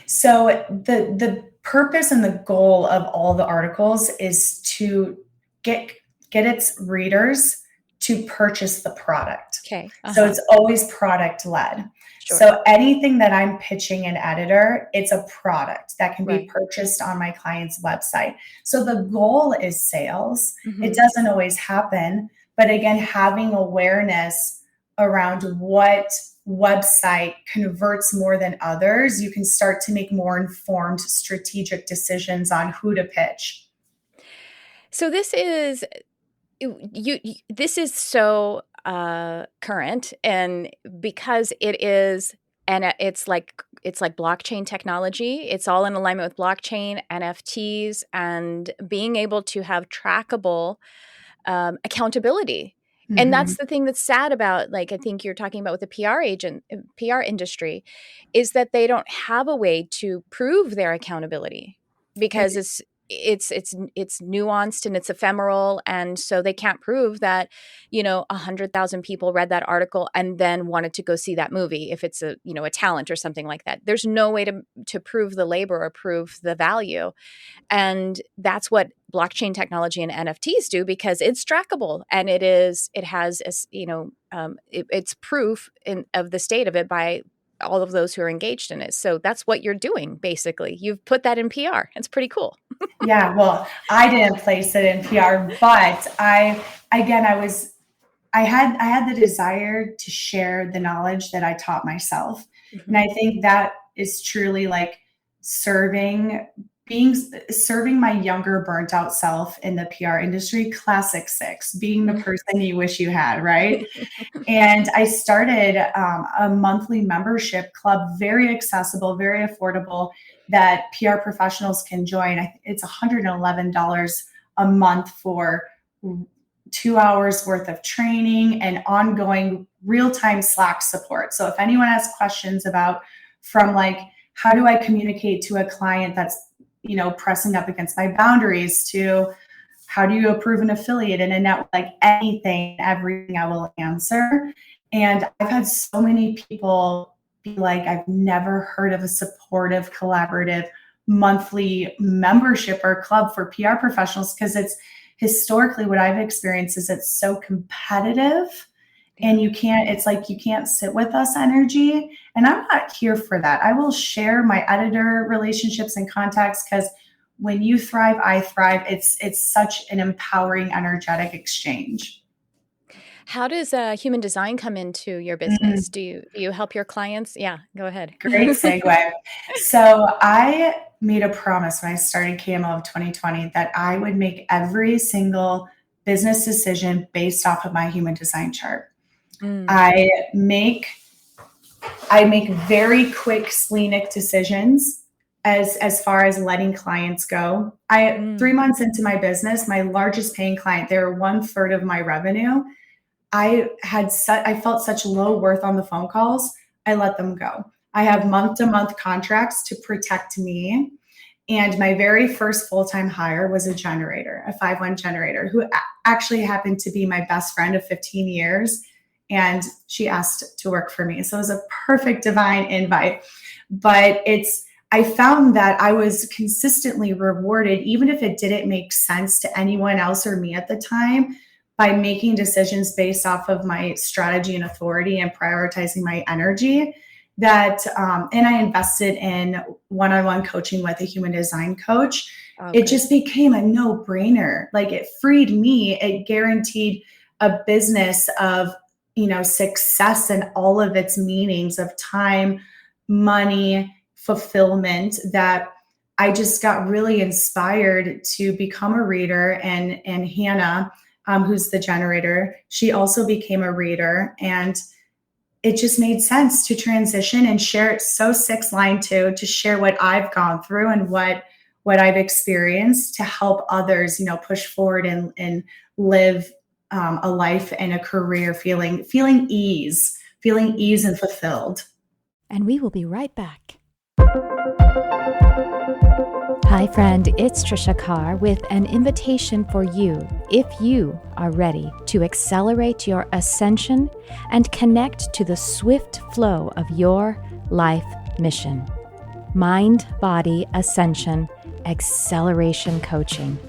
S2: So the purpose and the goal of all the articles is to get its readers to purchase the product.
S1: Okay.
S2: So it's always product led.
S1: Sure.
S2: So anything that I'm pitching an editor, it's a product that can be
S1: Right.
S2: purchased on my client's website. So the goal is sales.
S1: Mhm.
S2: It doesn't always happen, but again, having awareness around what website converts more than others, you can start to make more informed strategic decisions on who to pitch.
S1: So this is this is so current, and because it is, and it's like blockchain technology. It's all in alignment with blockchain, NFTs, and being able to have trackable accountability.
S2: Mm-hmm.
S1: And that's the thing that's sad about, like, I think you're talking about with the PR industry, is that they don't have a way to prove their accountability because it's nuanced and it's ephemeral. And so they can't prove that, 100,000 people read that article and then wanted to go see that movie if it's a talent or something like that. There's no way to prove the labor or prove the value. And that's what blockchain technology and NFTs do, because it's trackable and it's proof of the state of it by all of those who are engaged in it. So that's what you're doing. Basically, you've put that in PR. It's pretty cool.
S2: Yeah. Well, I didn't place it in PR, but I had the desire to share the knowledge that I taught myself. Mm-hmm. And I think that is truly like serving my younger burnt out self in the PR industry. Classic 6, being the person you wish you had, right? And I started a monthly membership club, very accessible, very affordable, that PR professionals can join. It's $111 a month for 2 hours worth of training and ongoing real-time Slack support. So if anyone has questions from like, how do I communicate to a client that's pressing up against my boundaries, to how do you approve an affiliate in a network, like anything, everything I will answer. And I've had so many people be like, I've never heard of a supportive, collaborative monthly membership or club for PR professionals, because it's historically what I've experienced is it's so competitive. And you can't sit with us energy. And I'm not here for that. I will share my editor relationships and contacts, because when you thrive, I thrive. It's such an empowering, energetic exchange.
S1: How does human design come into your business? Mm-hmm. Do you help your clients? Yeah, go ahead.
S2: Great segue. So I made a promise when I started KMO of 2020 that I would make every single business decision based off of my human design chart. I make very quick splenic decisions as far as letting clients go. 3 months into my business, my largest paying client, they were 1/3 of my revenue. I felt such low worth on the phone calls. I let them go. I have month-to-month contracts to protect me. And my very first full-time hire was a generator, a 5/1 generator, who actually happened to be my best friend of 15 years. And she asked to work for me. So it was a perfect divine invite. But I found that I was consistently rewarded, even if it didn't make sense to anyone else or me at the time, by making decisions based off of my strategy and authority and prioritizing my energy. And I invested in one-on-one coaching with a human design coach. Okay. It just became a no-brainer. Like, it freed me. It guaranteed a business of success and all of its meanings of time, money, fulfillment, that I just got really inspired to become a reader. And Hannah, who's the generator, she also became a reader. And it just made sense to transition and share it. So 6 line 2, to share what I've gone through and what I've experienced to help others, push forward and live a life and a career feeling ease and fulfilled.
S1: And we will be right back. Hi, friend, it's Tricia Carr with an invitation for you if you are ready to accelerate your ascension and connect to the swift flow of your life mission. Mind Body Ascension Acceleration Coaching.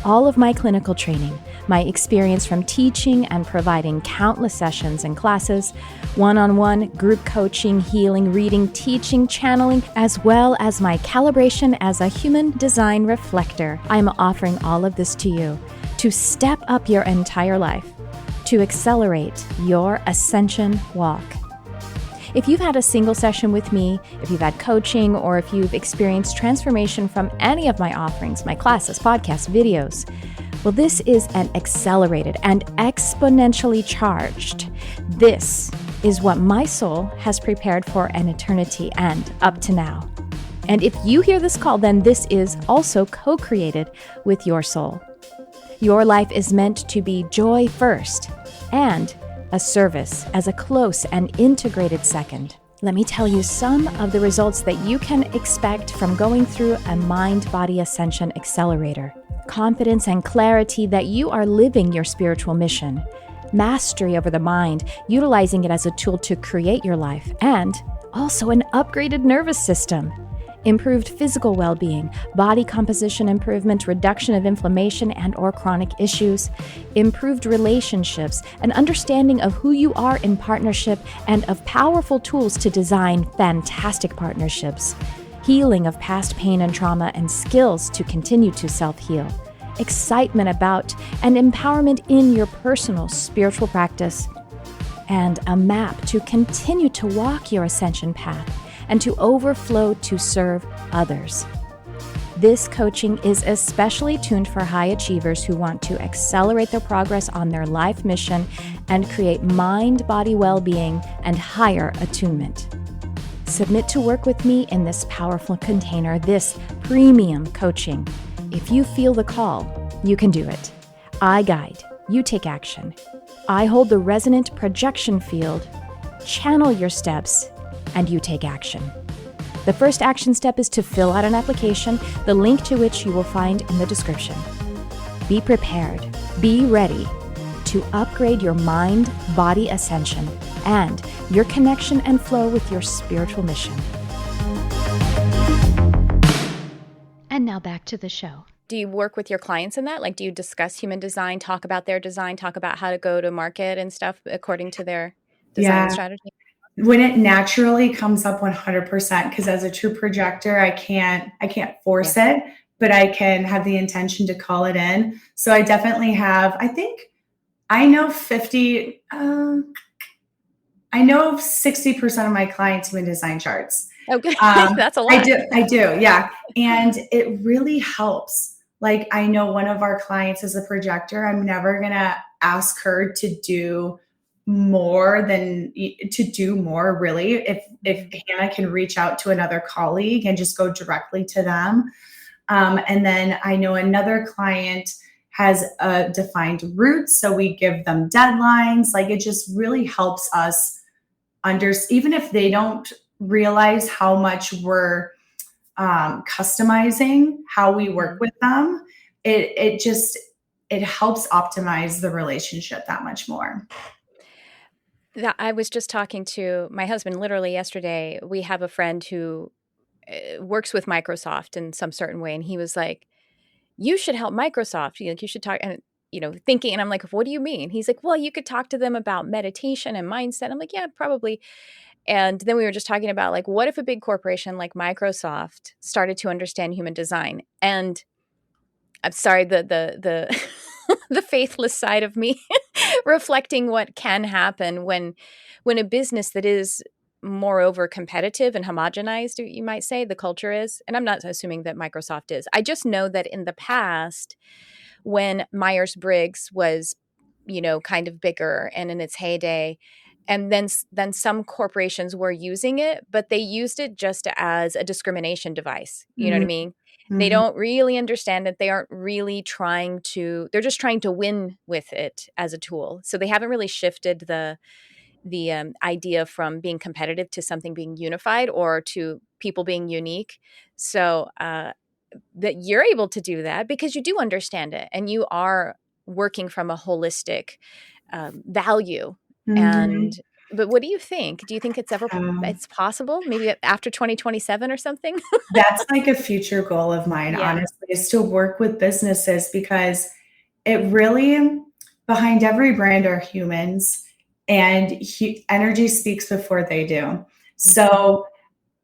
S1: All of my clinical training, my experience from teaching and providing countless sessions and classes, one-on-one, group coaching, healing, reading, teaching, channeling, as well as my calibration as a human design reflector. I'm offering all of this to you to step up your entire life, to accelerate your ascension walk. If you've had a single session with me, if you've had coaching, or if you've experienced transformation from any of my offerings, my classes, podcasts, videos, well, this is an accelerated and exponentially charged. This is what my soul has prepared for an eternity and up to now. And if you hear this call, then this is also co-created with your soul. Your life is meant to be joy first and a service as a close and integrated second. Let me tell you some of the results that you can expect from going through a mind-body ascension accelerator. Confidence and clarity that you are living your spiritual mission. Mastery over the mind, utilizing it as a tool to create your life. And also an upgraded nervous system. Improved physical well-being, body composition improvement, reduction of inflammation and or chronic issues, improved relationships, an understanding of who you are in partnership, and of powerful tools to design fantastic partnerships, healing of past pain and trauma, and skills to continue to self-heal, excitement about and empowerment in your personal spiritual practice, and a map to continue to walk your ascension path and to overflow to serve others. This coaching is especially tuned for high achievers who want to accelerate their progress on their life mission and create mind-body well-being and higher attunement. Submit to work with me in this powerful container, this premium coaching. If you feel the call, you can do it. I guide, you take action. I hold the resonant projection field, channel your steps, and you take action. The first action step is to fill out an application, the link to which you will find in the description. Be prepared, be ready to upgrade your mind-body ascension and your connection and flow with your spiritual mission. And now back to the show. Do you work with your clients in that? Like, do you discuss human design, talk about their design, talk about how to go to market and stuff according to their design strategy?
S2: When it naturally comes up 100%, because as a true projector, I can't force it, but I can have the intention to call it in. So I definitely have, I know 60% of my clients human design charts.
S1: Okay. That's a lot.
S2: I do. Yeah. And it really helps. Like, I know one of our clients is a projector. I'm never going to ask her to do more really. If Hannah can reach out to another colleague and just go directly to them. And then I know another client has a defined route. So we give them deadlines. Like, it just really helps us even if they don't realize how much we're customizing how we work with them, it helps optimize the relationship that much more.
S1: I was just talking to my husband literally yesterday. We have a friend who works with Microsoft in some certain way. And he was like, you should help Microsoft. You should talk, and thinking, and I'm like, what do you mean? He's like, well, you could talk to them about meditation and mindset. I'm like, yeah, probably. And then we were just talking about, like, what if a big corporation like Microsoft started to understand human design? And I'm sorry, the the faithless side of me reflecting what can happen when a business that is moreover competitive and homogenized, you might say, the culture is, and I'm not assuming that Microsoft is. I just know that in the past, when Myers-Briggs was, kind of bigger and in its heyday, and then some corporations were using it, but they used it just as a discrimination device. You know what I mean? Mm-hmm. They don't really understand it. They aren't really they're just trying to win with it as a tool. So they haven't really shifted the idea from being competitive to something being unified or to people being unique. So that you're able to do that because you do understand it and you are working from a holistic value.
S2: Mhm.
S1: And but what do you think? Do you think it's possible? Maybe after 2027 or something?
S2: That's like a future goal of mine,
S1: Yeah.
S2: honestly, is to work with businesses because it really, behind every brand are humans, and energy speaks before they do.
S1: Mhm.
S2: So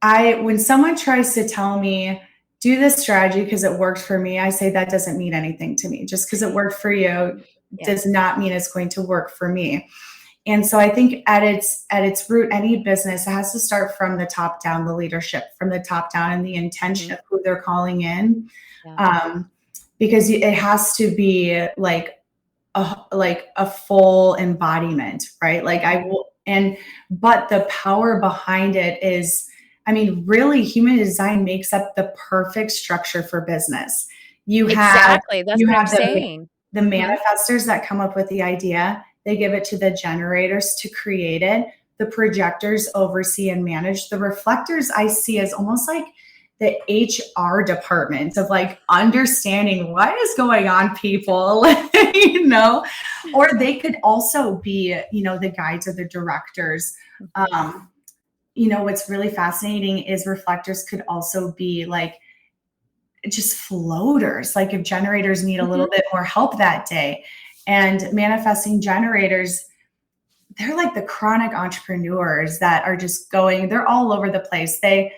S2: when someone tries to tell me, do this strategy because it worked for me, I say that doesn't mean anything to me. Just because it worked for you
S1: Yeah.
S2: does not mean it's going to work for me. And so I think at its root, any business has to start from the top down, the leadership from the top down, and the intention
S1: Mhm.
S2: of who they're calling in,
S1: Yeah.
S2: um, because it has to be like a full embodiment, right? Like I
S1: Mhm.
S2: will, but the power behind it is, I mean, really, human design makes up the perfect structure for business. You have
S1: Exactly. That's
S2: you
S1: what I'm
S2: have
S1: saying.
S2: the
S1: Mhm.
S2: manifestors that come up with the idea, they give it to the generators to create it. The projectors oversee and manage. The reflectors I see as almost like the HR department of like understanding what is going on, people, or they could also be, the guides or the directors.
S1: Mhm.
S2: Um, what's really fascinating is reflectors could also be like just floaters, like if generators need a little
S1: Mhm.
S2: bit more help that day. And manifesting generators, they're like the chronic entrepreneurs that are just going, they're all over the place. They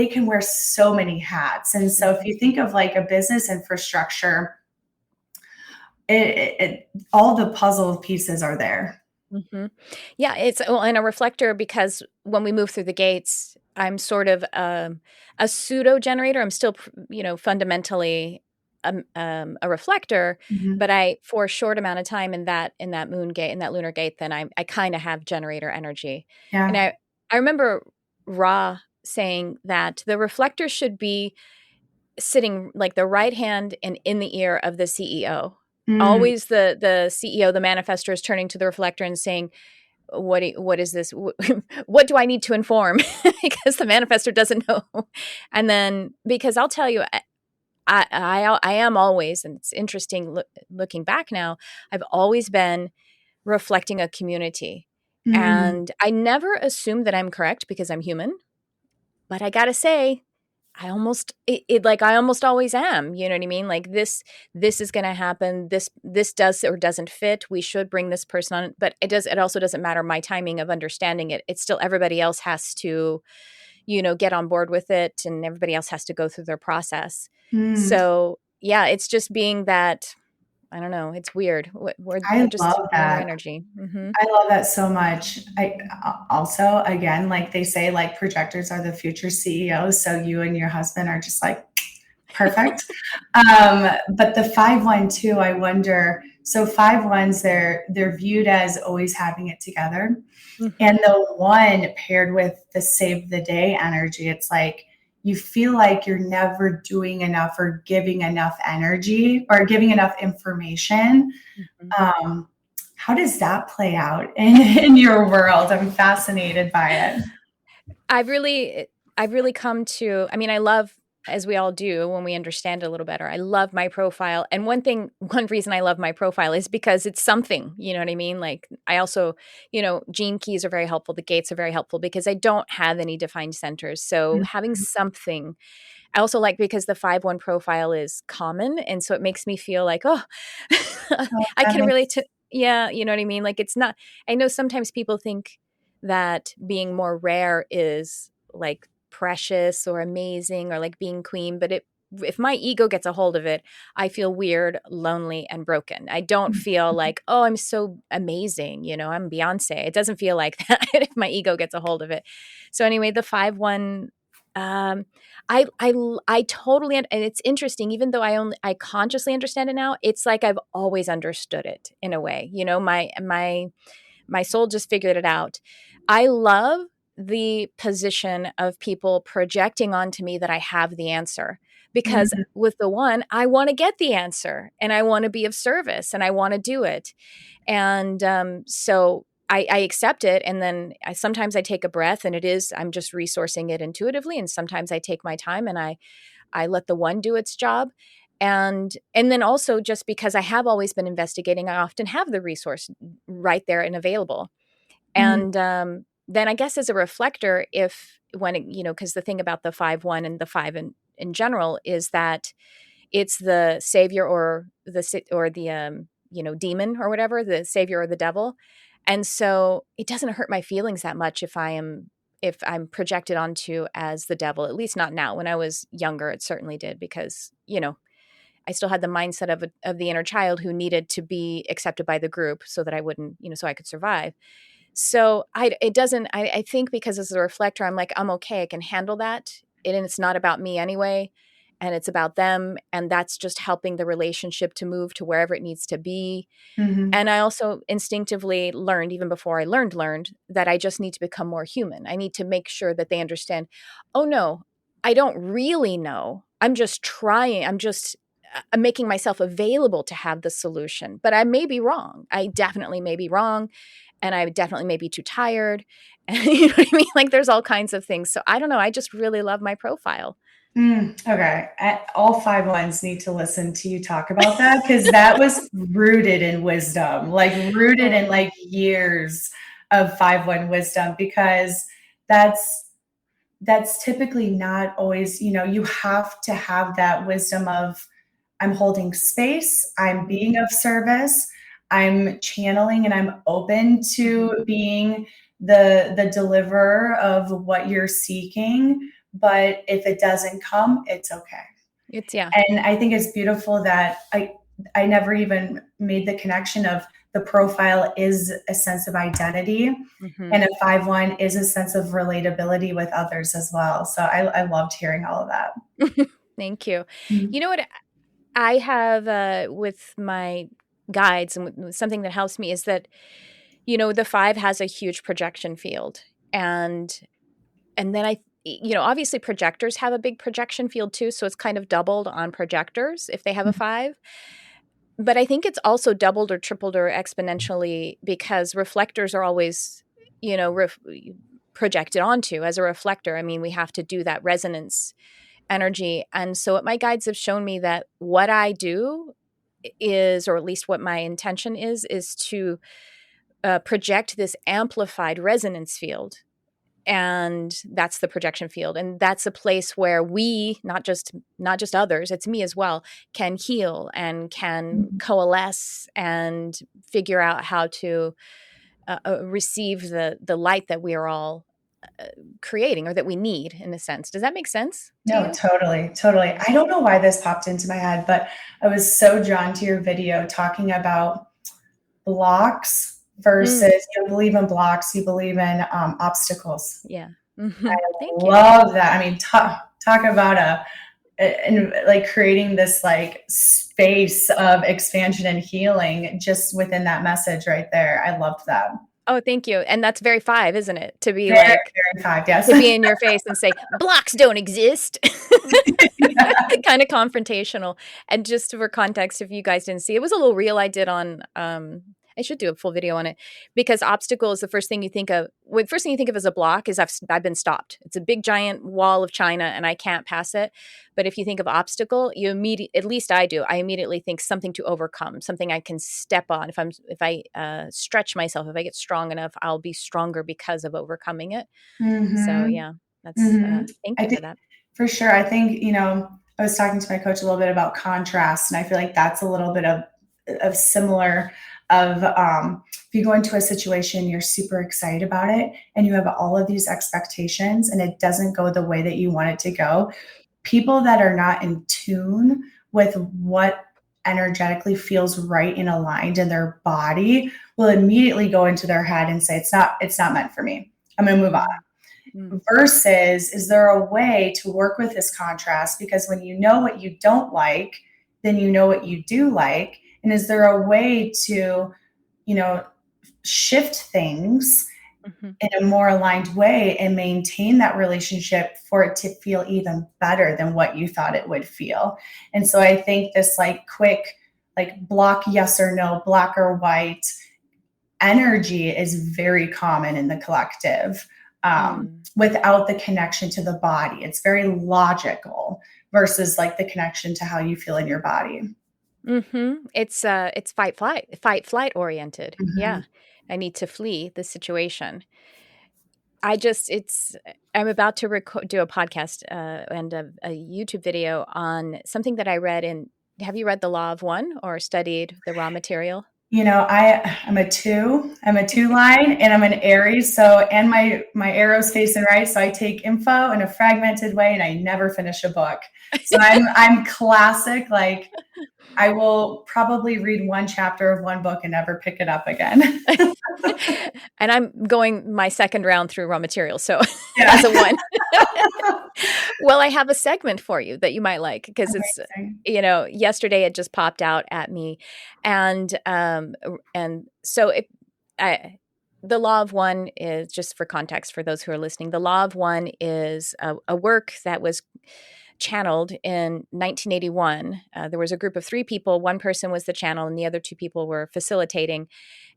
S2: can wear so many hats. And so if
S1: Mhm.
S2: you think of like a business infrastructure, all the puzzle pieces are there.
S1: Mhm. Yeah, it's well, and a reflector because when we move through the gates, I'm sort of a pseudo generator. I'm still, fundamentally a reflector,
S2: Mhm.
S1: but I for a short amount of time in that moon gate in that lunar gate, then I kind of have generator energy, and
S2: Yeah.
S1: I remember Ra saying that the reflector should be sitting like the right hand and in the ear of the CEO.
S2: Mm.
S1: Always the CEO, the manifestor, is turning to the reflector and saying, what is this? What do I need to inform?" Because the manifestor doesn't know. And then because I'll tell you, I am always, and it's interesting looking back now, I've always been reflecting a community.
S2: Mm.
S1: And I never assume that I'm correct because I'm human. But I gotta say, I almost always am. You know what I mean? Like this is gonna happen. This does or doesn't fit. We should bring this person on, but it also doesn't matter my timing of understanding it. It's still everybody else has to, get on board with it, and everybody else has to go through their process.
S2: Mm.
S1: So yeah, it's just being that. I don't know. It's weird. We're
S2: I
S1: just
S2: love
S1: lunar
S2: that.
S1: energy. Hmm.
S2: I love that so much. I also, again, like they say, like projectors are the future CEOs. So you and your husband are just like perfect. But the 5-1 I wonder. So 5-1s, they're viewed as always having it together,
S1: Hmm.
S2: and the one paired with the save the day energy, it's like you feel like you're never doing enough or giving enough energy or giving enough information.
S1: Hmm.
S2: Um, how does that play out in your world? I'm fascinated by it.
S1: I've really I've really come to I mean, I love as we all do when we understand it a little better. I love my profile. And one reason I love my profile is because it's something, you know what I mean? Like I also, gene keys are very helpful. The gates are very helpful because I don't have any defined centers. So
S2: Mm.
S1: having something I also like because the 5-1 profile is common. And so it makes me feel like, oh,
S2: Oh,
S1: I
S2: that
S1: can
S2: makes
S1: relate to, yeah, you know what I mean? Like it's not, I know sometimes people think that being more rare is like precious or amazing or like being queen, but if my ego gets a hold of it, I feel weird, lonely, and broken. I don't feel like, oh, I'm so amazing. I'm Beyonce. It doesn't feel like that if my ego gets a hold of it. So anyway, the 5-1, um, I totally and it's interesting even though I consciously understand it now, it's like I've always understood it in a way. My soul just figured it out. I love the position of people projecting onto me that I have the answer because
S2: Mhm.
S1: with the one, I want to get the answer and I want to be of service and I want to do it. And so I accept it. And then sometimes I take a breath and I'm just resourcing it intuitively. And sometimes I take my time and I let the one do its job. And then also, just because I have always been investigating, I often have the resource right there and available.
S2: Mm,
S1: And then I guess as a reflector, because the thing about the 5-1 and the 5 in general is that it's the savior or the demon or whatever, the savior or the devil. And so it doesn't hurt my feelings that much if I'm projected onto as the devil, at least not now. When I was younger, it certainly did, because, I still had the mindset of the inner child who needed to be accepted by the group so that I wouldn't, so I could survive. So I think because as a reflector, I'm like, I'm okay. I can handle that. And it's not about me anyway. And it's about them. And that's just helping the relationship to move to wherever it needs to be.
S2: mhm,
S1: And I also instinctively learned, even before I learned that I just need to become more human. I need to make sure that they understand, oh no, I don't really know. I'm just trying. I'm making myself available to have the solution, but I may be wrong. I definitely may be wrong. And I definitely may be too tired. And you know what I mean? Like, there's all kinds of things. So I don't know. I just really love my profile.
S2: okay. All 5 ones need to listen to you talk about that, because that was rooted in wisdom, like rooted in
S1: Oh.
S2: like years of 5-1 wisdom, because that's that's typically not always, you have to have that wisdom of, I'm holding space, I'm being
S1: Mhm.
S2: of service, I'm channeling, and I'm open
S1: Mhm.
S2: to being the deliverer of what you're seeking. But if it doesn't come, it's okay.
S1: Yeah.
S2: And I think it's beautiful that I never even made the connection of, the profile is a sense of identity,
S1: Mhm.
S2: and a 5-1 is a sense of relatability with others as well. So I loved hearing all of that.
S1: Thank you.
S2: Mm,
S1: You know what I have with my guides, and something that helps me is that, the 5 has a huge projection field. And then obviously projectors have a big projection field too. So it's kind of doubled on projectors if they have a 5. But I think it's also doubled or tripled or exponentially because reflectors are always, you know, ref- projected onto as a reflector. I mean, we have to do that resonance energy. And so what my guides have shown me, that what I do is, or at least what my intention is to project this amplified resonance field. And that's the projection field, and that's a place where we, not just others, it's me as well, can heal and can
S2: mhm.
S1: coalesce and figure out how to receive the light that we are all creating, or that we need, in a sense. Does that make sense to
S2: No,
S1: you?
S2: totally, totally.
S1: Yeah.
S2: I don't know why this popped into my head, but I was so drawn to your video talking about blocks
S1: Mm,
S2: versus, you believe in blocks, you believe in obstacles.
S1: yeah.
S2: I
S1: Thank you.
S2: love that. I mean, talk about and like creating this like space of expansion and healing just within that message right there. I loved that.
S1: Oh, thank you. And that's very 5, isn't it? To be
S2: Very,
S1: like,
S2: very fact, yes.
S1: to be in your face and say blocks don't exist.
S2: Yeah.
S1: Kind of confrontational. And just for context, if you guys didn't see, it was a little reel I did on I should do a full video on it, because obstacle is the first thing you think of. Well, the first thing you think of as a block is I've been stopped. It's a big giant wall of China and I can't pass it. But if you think of obstacle, at least I do, I immediately think something to overcome, something I can step on. If I stretch myself, if I get strong enough, I'll be stronger because of overcoming it. So
S2: Mhm.
S1: yeah, that's
S2: Mhm.
S1: thank
S2: I
S1: you for
S2: think
S1: that.
S2: for sure. I think, I was talking to my coach a little bit about contrast, and I feel like that's a little bit of similar of, if you go into a situation, you're super excited about it, and you have all of these expectations, and it doesn't go the way that you want it to go. People that are not in tune with what energetically feels right and aligned in their body will immediately go into their head and say, it's not meant for me. I'm going to move on.
S1: Mm, mm,
S2: Versus, is there a way to work with this contrast? Because when you know what you don't like, then you know what you do like. And is there a way to, you know, shift things
S1: mhm.
S2: in a more aligned way and maintain that relationship for it to feel even better than what you thought it would feel? And so I think this like quick, like block yes or no, black or white, energy is very common in the collective, without the connection to the body. It's very logical versus like the connection to how you feel in your body.
S1: It's fight flight oriented. Yeah. I need to flee the situation. I'm about to do a podcast and a YouTube video on something that I read in. Have you read The Law of One or studied the raw material?
S2: You know, I'm a 2 line, and I'm an Aries. So, and my arrow's facing right. So I take info in a fragmented way, and I never finish a book. So I'm classic. Like, I will probably read one chapter of one book and never pick it up again.
S1: And I'm going my second round through raw material. So as a 1. Well, I have a segment for you that you might like, because it's, yesterday it just popped out at me. And so the Law of One is, just for context for those who are listening, the Law of One is a work that was channeled in 1981. There was a group of 3 people. One person was the channel and the other 2 people were facilitating.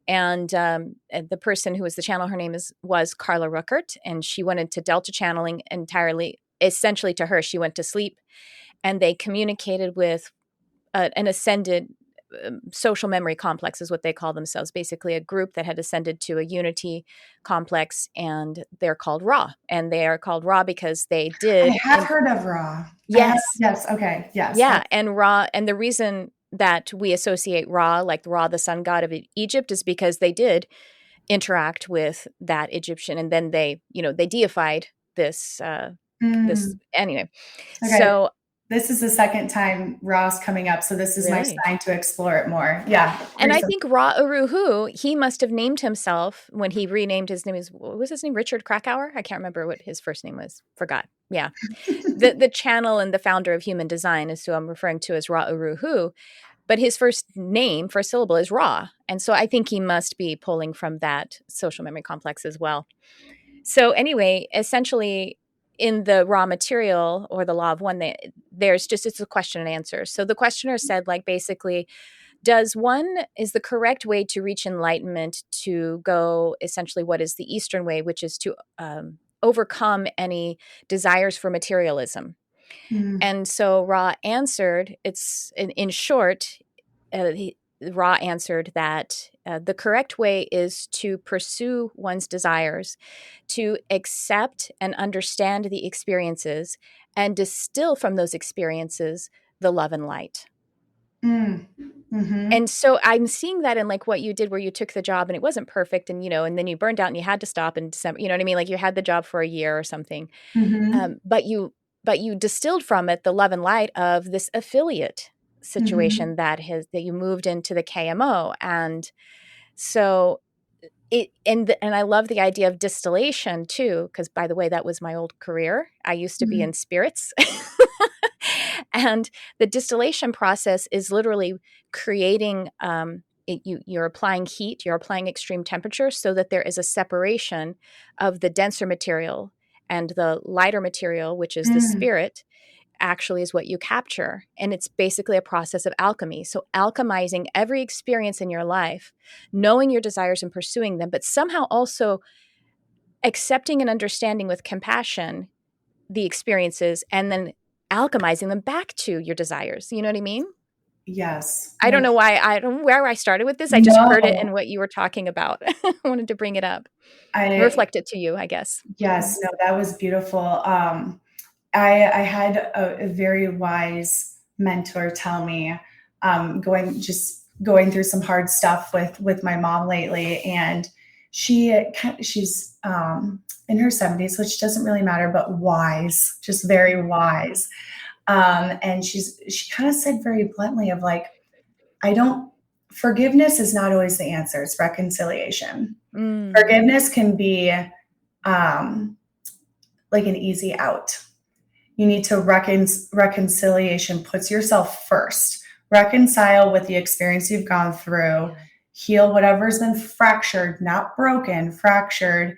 S1: And the person who was the channel, her name was Carla Ruckert, and she went into Delta channeling entirely. Essentially, to her, she went to sleep, and they communicated with an ascended social memory complex, is what they call themselves. Basically, a group that had ascended to a unity complex, and they're called Ra. And they are called Ra because they did.
S2: I have heard of Ra.
S1: Yes.
S2: Yes. Okay. Yes.
S1: Yeah, and Ra, and the reason that we associate Ra, like Ra, the sun god of Egypt, is because they did interact with that Egyptian, and then they deified this. This anyway. Okay. So
S2: this is the second time Ra's coming up, so this is my sign to explore it more. Yeah,
S1: and I think Ra Uruhu, he must have named himself when he renamed his name. What was his name? Richard Krakauer? I can't remember what his first name was. Forgot. Yeah, the channel and the founder of human design is who I'm referring to as Ra Uruhu. But his first syllable is Ra. And so I think he must be pulling from that social memory complex as well. So anyway, essentially in the raw material, or the Law of One, it's a question and answer. So the questioner said, like, basically, is the correct way to reach enlightenment to go essentially what is the Eastern way, which is to overcome any desires for materialism. And so Ra answered, in short, Ra answered that the correct way is to pursue one's desires, to accept and understand the experiences, and distill from those experiences the love and light. And so I'm seeing that in like what you did, where you took the job and it wasn't perfect, and and then you burned out and you had to stop in December. You know what I mean? Like, you had the job for a year or something, but you distilled from it the love and light of this affiliate situation that you moved into the KMO. And so and I love the idea of distillation too, because, by the way, that was my old career. I used to be in spirits. And the distillation process is literally creating, you're applying heat, you're applying extreme temperature, so that there is a separation of the denser material, and the lighter material, which is the spirit, actually is what you capture. And it's basically a process of alchemy. So alchemizing every experience in your life, knowing your desires and pursuing them, but somehow also accepting and understanding with compassion the experiences, and then alchemizing them back to your desires. You know what I mean?
S2: Yes.
S1: I don't know where I started with this. I just heard it in what you were talking about. I wanted to bring it up. Reflect it to you, I guess.
S2: Yes. No, that was beautiful. I had a very wise mentor tell me, going through some hard stuff with my mom lately, and she's in her 70s, which doesn't really matter, but wise, just very wise. And she kind of said very bluntly of like, forgiveness is not always the answer. It's reconciliation. Forgiveness can be like an easy out. You need to reconciliation puts yourself first. Reconcile with the experience you've gone through. Heal whatever's been fractured, not broken, fractured,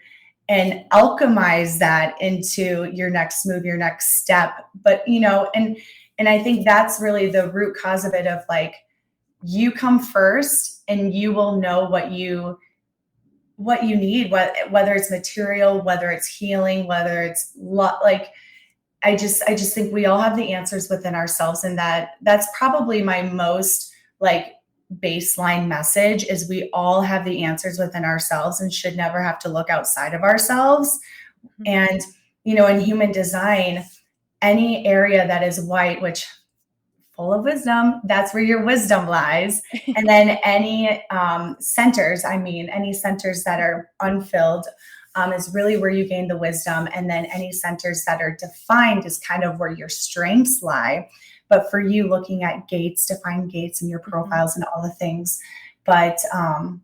S2: and alchemize that into your next move, your next step. But, and I think that's really the root cause of it, of like, you come first and you will know what you what you need, whether it's material, whether it's healing, whether it's like, I just think we all have the answers within ourselves. And that's probably my most like baseline message is we all have the answers within ourselves and should never have to look outside of ourselves. Mm-hmm. And, in human design, any area that is white, which full of wisdom, that's where your wisdom lies. And then any centers that are unfilled is really where you gain the wisdom. And then any centers that are defined is kind of where your strengths lie. But for you, looking at defined gates in your profiles and all the things. But I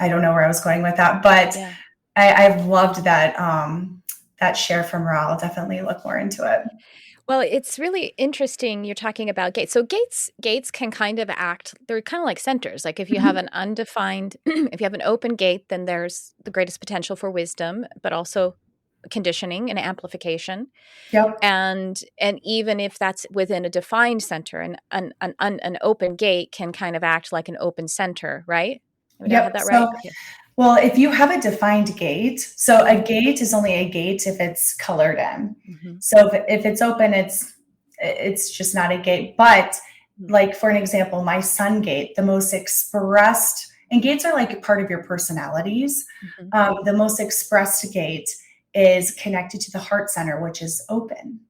S2: don't know where I was going with that, but yeah. I've loved that share from Ra. I'll definitely look more into it.
S1: Well, it's really interesting you're talking about gates. So gates can kind of they're kind of like centers. Like if you have an undefined, if you have an open gate, then there's the greatest potential for wisdom, but also conditioning and amplification.
S2: Yep.
S1: And even if that's within a defined center, an open gate can kind of act like an open center, right? Did I have that right?
S2: Yeah. Well, if you have a defined gate, so a gate is only a gate if it's colored in. Mm-hmm. So if it's open, it's just not a gate. But like, for an example, my sun gate, the most expressed, and gates are like part of your personalities. Mm-hmm. The most expressed gate is connected to the heart center, which is open.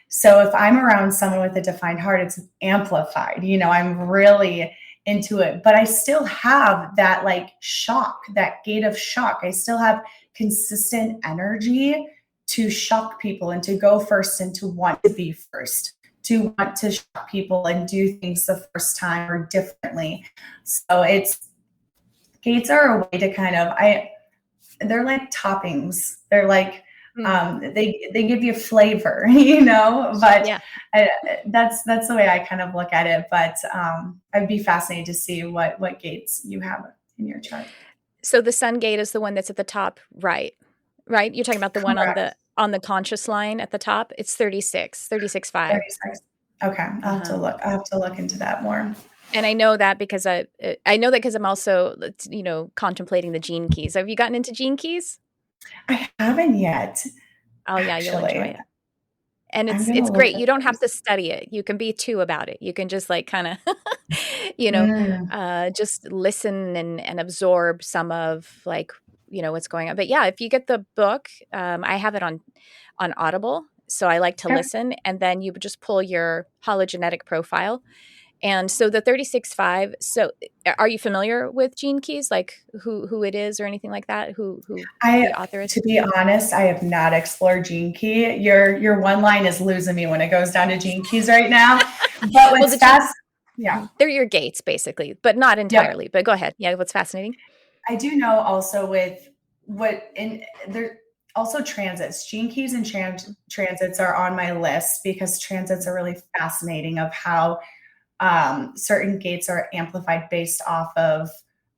S2: So if I'm around someone with a defined heart, it's amplified. I'm really into it, but I still have that like shock, that gate of shock. I still have consistent energy to shock people and to go first and to want to be first, to want to shock people and do things the first time or differently. So gates are a way to kind of, they're like toppings. They're like, they give you flavor, but yeah. That's the way I kind of look at it. But I'd be fascinated to see what gates you have in your chart.
S1: So the sun gate is the one that's at the top, right? You're talking about the Correct. One on the conscious line at the top. It's 36.5.
S2: 36. Okay, I'll have to look into that more.
S1: And I know that because I'm also, contemplating the gene keys. Have you gotten into gene keys?
S2: I haven't yet.
S1: Oh yeah, you'll enjoy it. And it's great. You don't have to study it. You can be too about it. You can just like kind of, just listen and absorb some of like, what's going on. But yeah, if you get the book, I have it on Audible. So I like to listen, and then you just pull your hologenetic profile. And so the 36.5, so are you familiar with Gene Keys, like who it is or anything like that? Who the author is?
S2: To be honest, I have not explored Gene Key. Your one line is losing me when it goes down to Gene Keys right now. But what's
S1: they're your gates basically, but not entirely. Yep. But go ahead. Yeah, what's fascinating?
S2: I do know also there also transits. Gene Keys and transits are on my list because transits are really fascinating of how certain gates are amplified based off of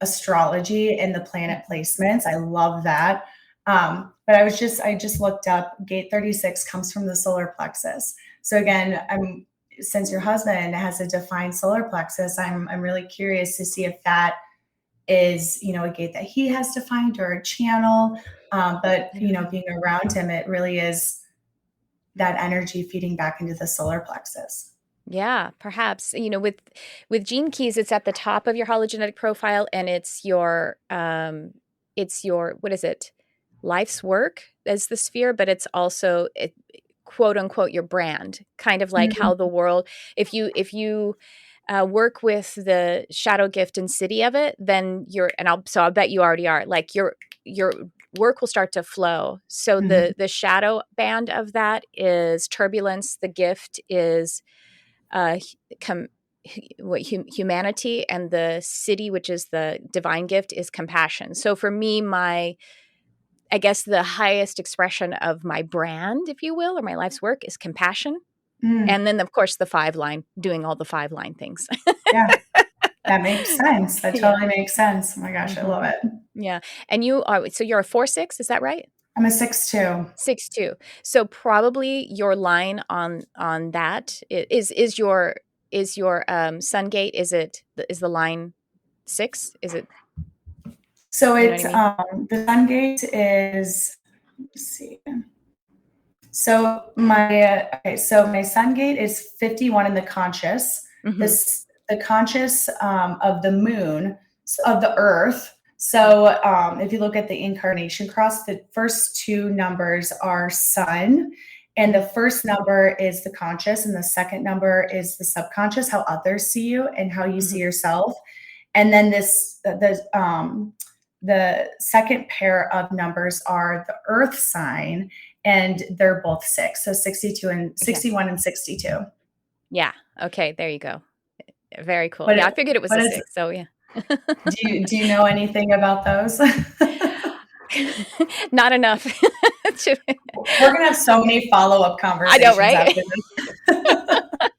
S2: astrology and the planet placements. I love that. But I just looked up, gate 36 comes from the solar plexus. So again, since your husband has a defined solar plexus, I'm really curious to see if that is, a gate that he has defined or a channel. But being around him, it really is that energy feeding back into the solar plexus.
S1: Yeah, perhaps, with Gene Keys, it's at the top of your hologenetic profile, and it's your, what is it? Life's work as the sphere, but it's also quote unquote your brand, kind of like how the world, if you work with the shadow gift and city of it, then I'll bet you already are, like your work will start to flow. So the shadow band of that is turbulence. The gift is humanity, and the city, which is the divine gift, is compassion. So for me, I guess the highest expression of my brand, if you will, or my life's work is compassion. And then of course the 5-line, doing all the 5-line things.
S2: Yeah, that makes sense. That totally makes sense. Oh my gosh, I love it.
S1: Yeah. And you're a 4/6, is that right?
S2: I'm a 6/2.
S1: 6/2. So probably your line on that is your sun gate. Is the line 6? Is it?
S2: So
S1: You know what I
S2: it's
S1: mean?
S2: the sun gate is, let's see. So my sun gate is 51 in the conscious.
S1: Mm-hmm.
S2: The conscious of the moon, of the earth. So if you look at the incarnation cross, the first two numbers are sun, and the first number is the conscious, and the second number is the subconscious, how others see you and how you see
S1: Mm-hmm.
S2: yourself. And then the second pair of numbers are the earth sign, and they're both 6. So 62 and
S1: Okay.
S2: 61 and 62.
S1: Yeah. Okay. There you go. Very cool.
S2: But
S1: Yeah, I figured it was
S2: but
S1: a
S2: it's
S1: 6. So yeah.
S2: do you know anything about those?
S1: Not enough.
S2: We're gonna have so many follow-up
S1: I know,
S2: conversations
S1: right?
S2: after this.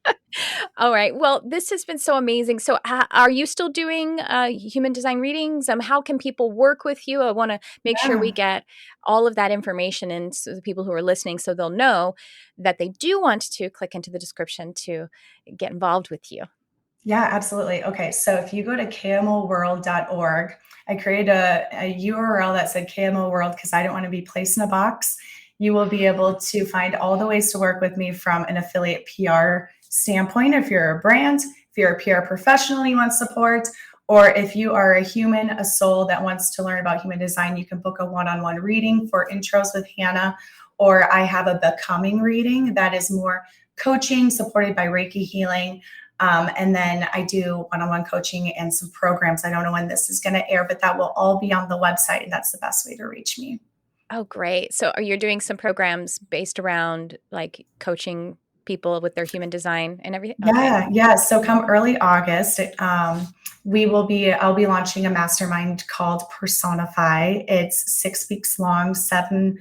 S1: All right. Well, this has been so amazing. So, are you still doing human design readings? How can people work with you? I want to make sure we
S2: Yeah.
S1: get all of that information in so the people who are listening, so they'll know that they do want to click into the description to get involved with you.
S2: Yeah, absolutely. Okay, so if you go to kmoworld.org, I created a URL that said KMO World because I don't want to be placed in a box. You will be able to find all the ways to work with me from an affiliate PR standpoint. If you're a brand, if you're a PR professional and you want support, or if you are a human, a soul that wants to learn about human design, you can book a one-on-one reading for intros with Hannah, or I have a becoming reading that is more coaching supported by Reiki healing. And then I do one-on-one coaching and some programs. I don't know when this is going to air, but that will all be on the website. And that's the best way to reach me.
S1: Oh, great. So, are you doing some programs based around like coaching people with their human design and everything? Okay.
S2: Yeah. So come early August, I'll be launching a mastermind called Personify. It's 6 weeks long, seven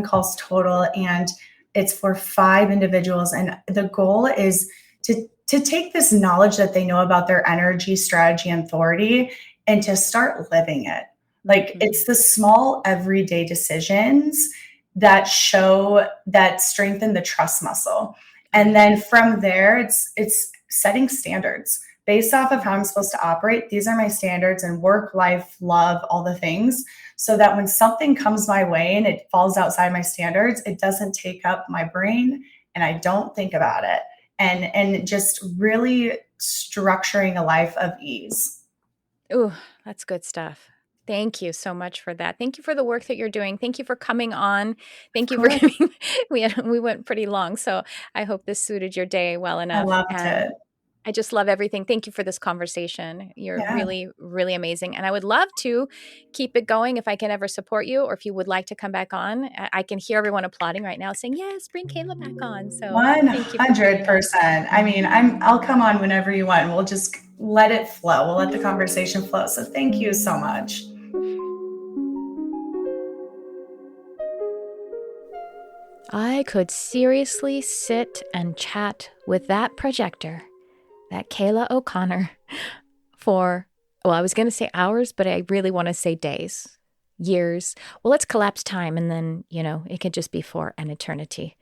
S2: calls total, and it's for 5 individuals. And the goal is to take this knowledge that they know about their energy, strategy, and authority, and to start living it. Like it's the small everyday decisions that strengthen the trust muscle. And then from there, it's setting standards based off of how I'm supposed to operate. These are my standards and work, life, love, all the things, so that when something comes my way and it falls outside my standards, it doesn't take up my brain and I don't think about it. And just really structuring a life of ease.
S1: Ooh, that's good stuff. Thank you so much for that. Thank you for the work that you're doing. Thank you for coming on. Thank
S2: Of
S1: you for
S2: course.
S1: giving. We went pretty long, so I hope this suited your day well
S2: I
S1: enough.
S2: loved
S1: And
S2: it.
S1: I just love everything. Thank you for this conversation. You're
S2: Yeah.
S1: really, really amazing. And I would love to keep it going if I can ever support you, or if you would like to come back on. I can hear everyone applauding right now saying, yes, bring Kaila back on. So thank you for being on.
S2: 100%. I mean, I'll come on whenever you want. We'll just let it flow. We'll let the conversation flow. So thank you so much.
S1: I could seriously sit and chat with that projector, that Kaila O'Connor, for, well, I was going to say hours, but I really want to say days, years. Well, let's collapse time and then, it could just be for an eternity.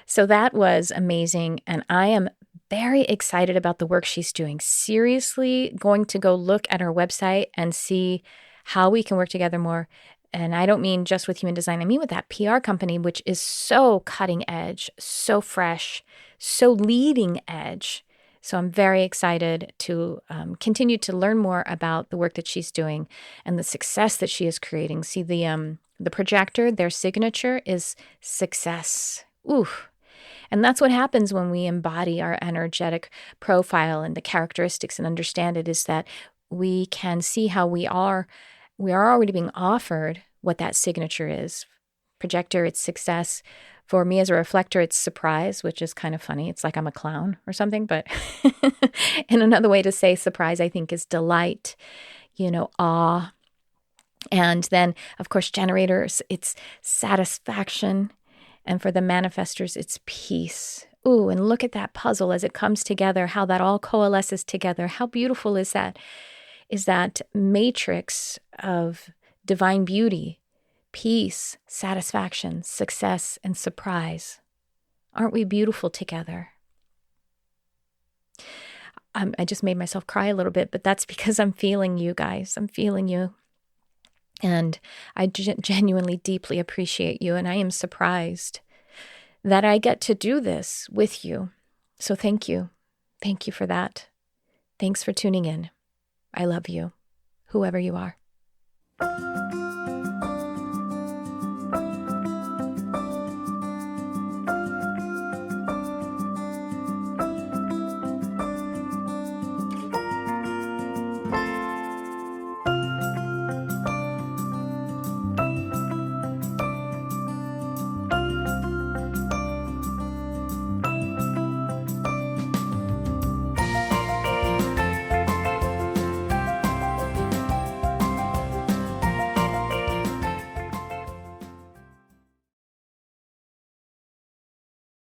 S1: So that was amazing. And I am very excited about the work she's doing. Seriously, going to go look at her website and see how we can work together more. And I don't mean just with human design. I mean with that PR company, which is so cutting edge, so fresh, so leading edge. So I'm very excited to continue to learn more about the work that she's doing and the success that she is creating. See, the projector, their signature is success. Ooh. And that's what happens when we embody our energetic profile and the characteristics and understand it, is that we can see how we are already being offered what that signature is. Projector, it's success. For me as a reflector, it's surprise, which is kind of funny. It's like I'm a clown or something. But and another way to say surprise, I think, is delight, awe. And then, of course, generators, it's satisfaction. And for the manifestors, it's peace. Ooh, and look at that puzzle as it comes together, how that all coalesces together. How beautiful is that? Is that matrix of divine beauty, peace, satisfaction, success, and surprise. Aren't we beautiful together? I just made myself cry a little bit, but that's because I'm feeling you guys. I'm feeling you. And I genuinely, deeply appreciate you. And I am surprised that I get to do this with you. So thank you. Thank you for that. Thanks for tuning in. I love you, whoever you are.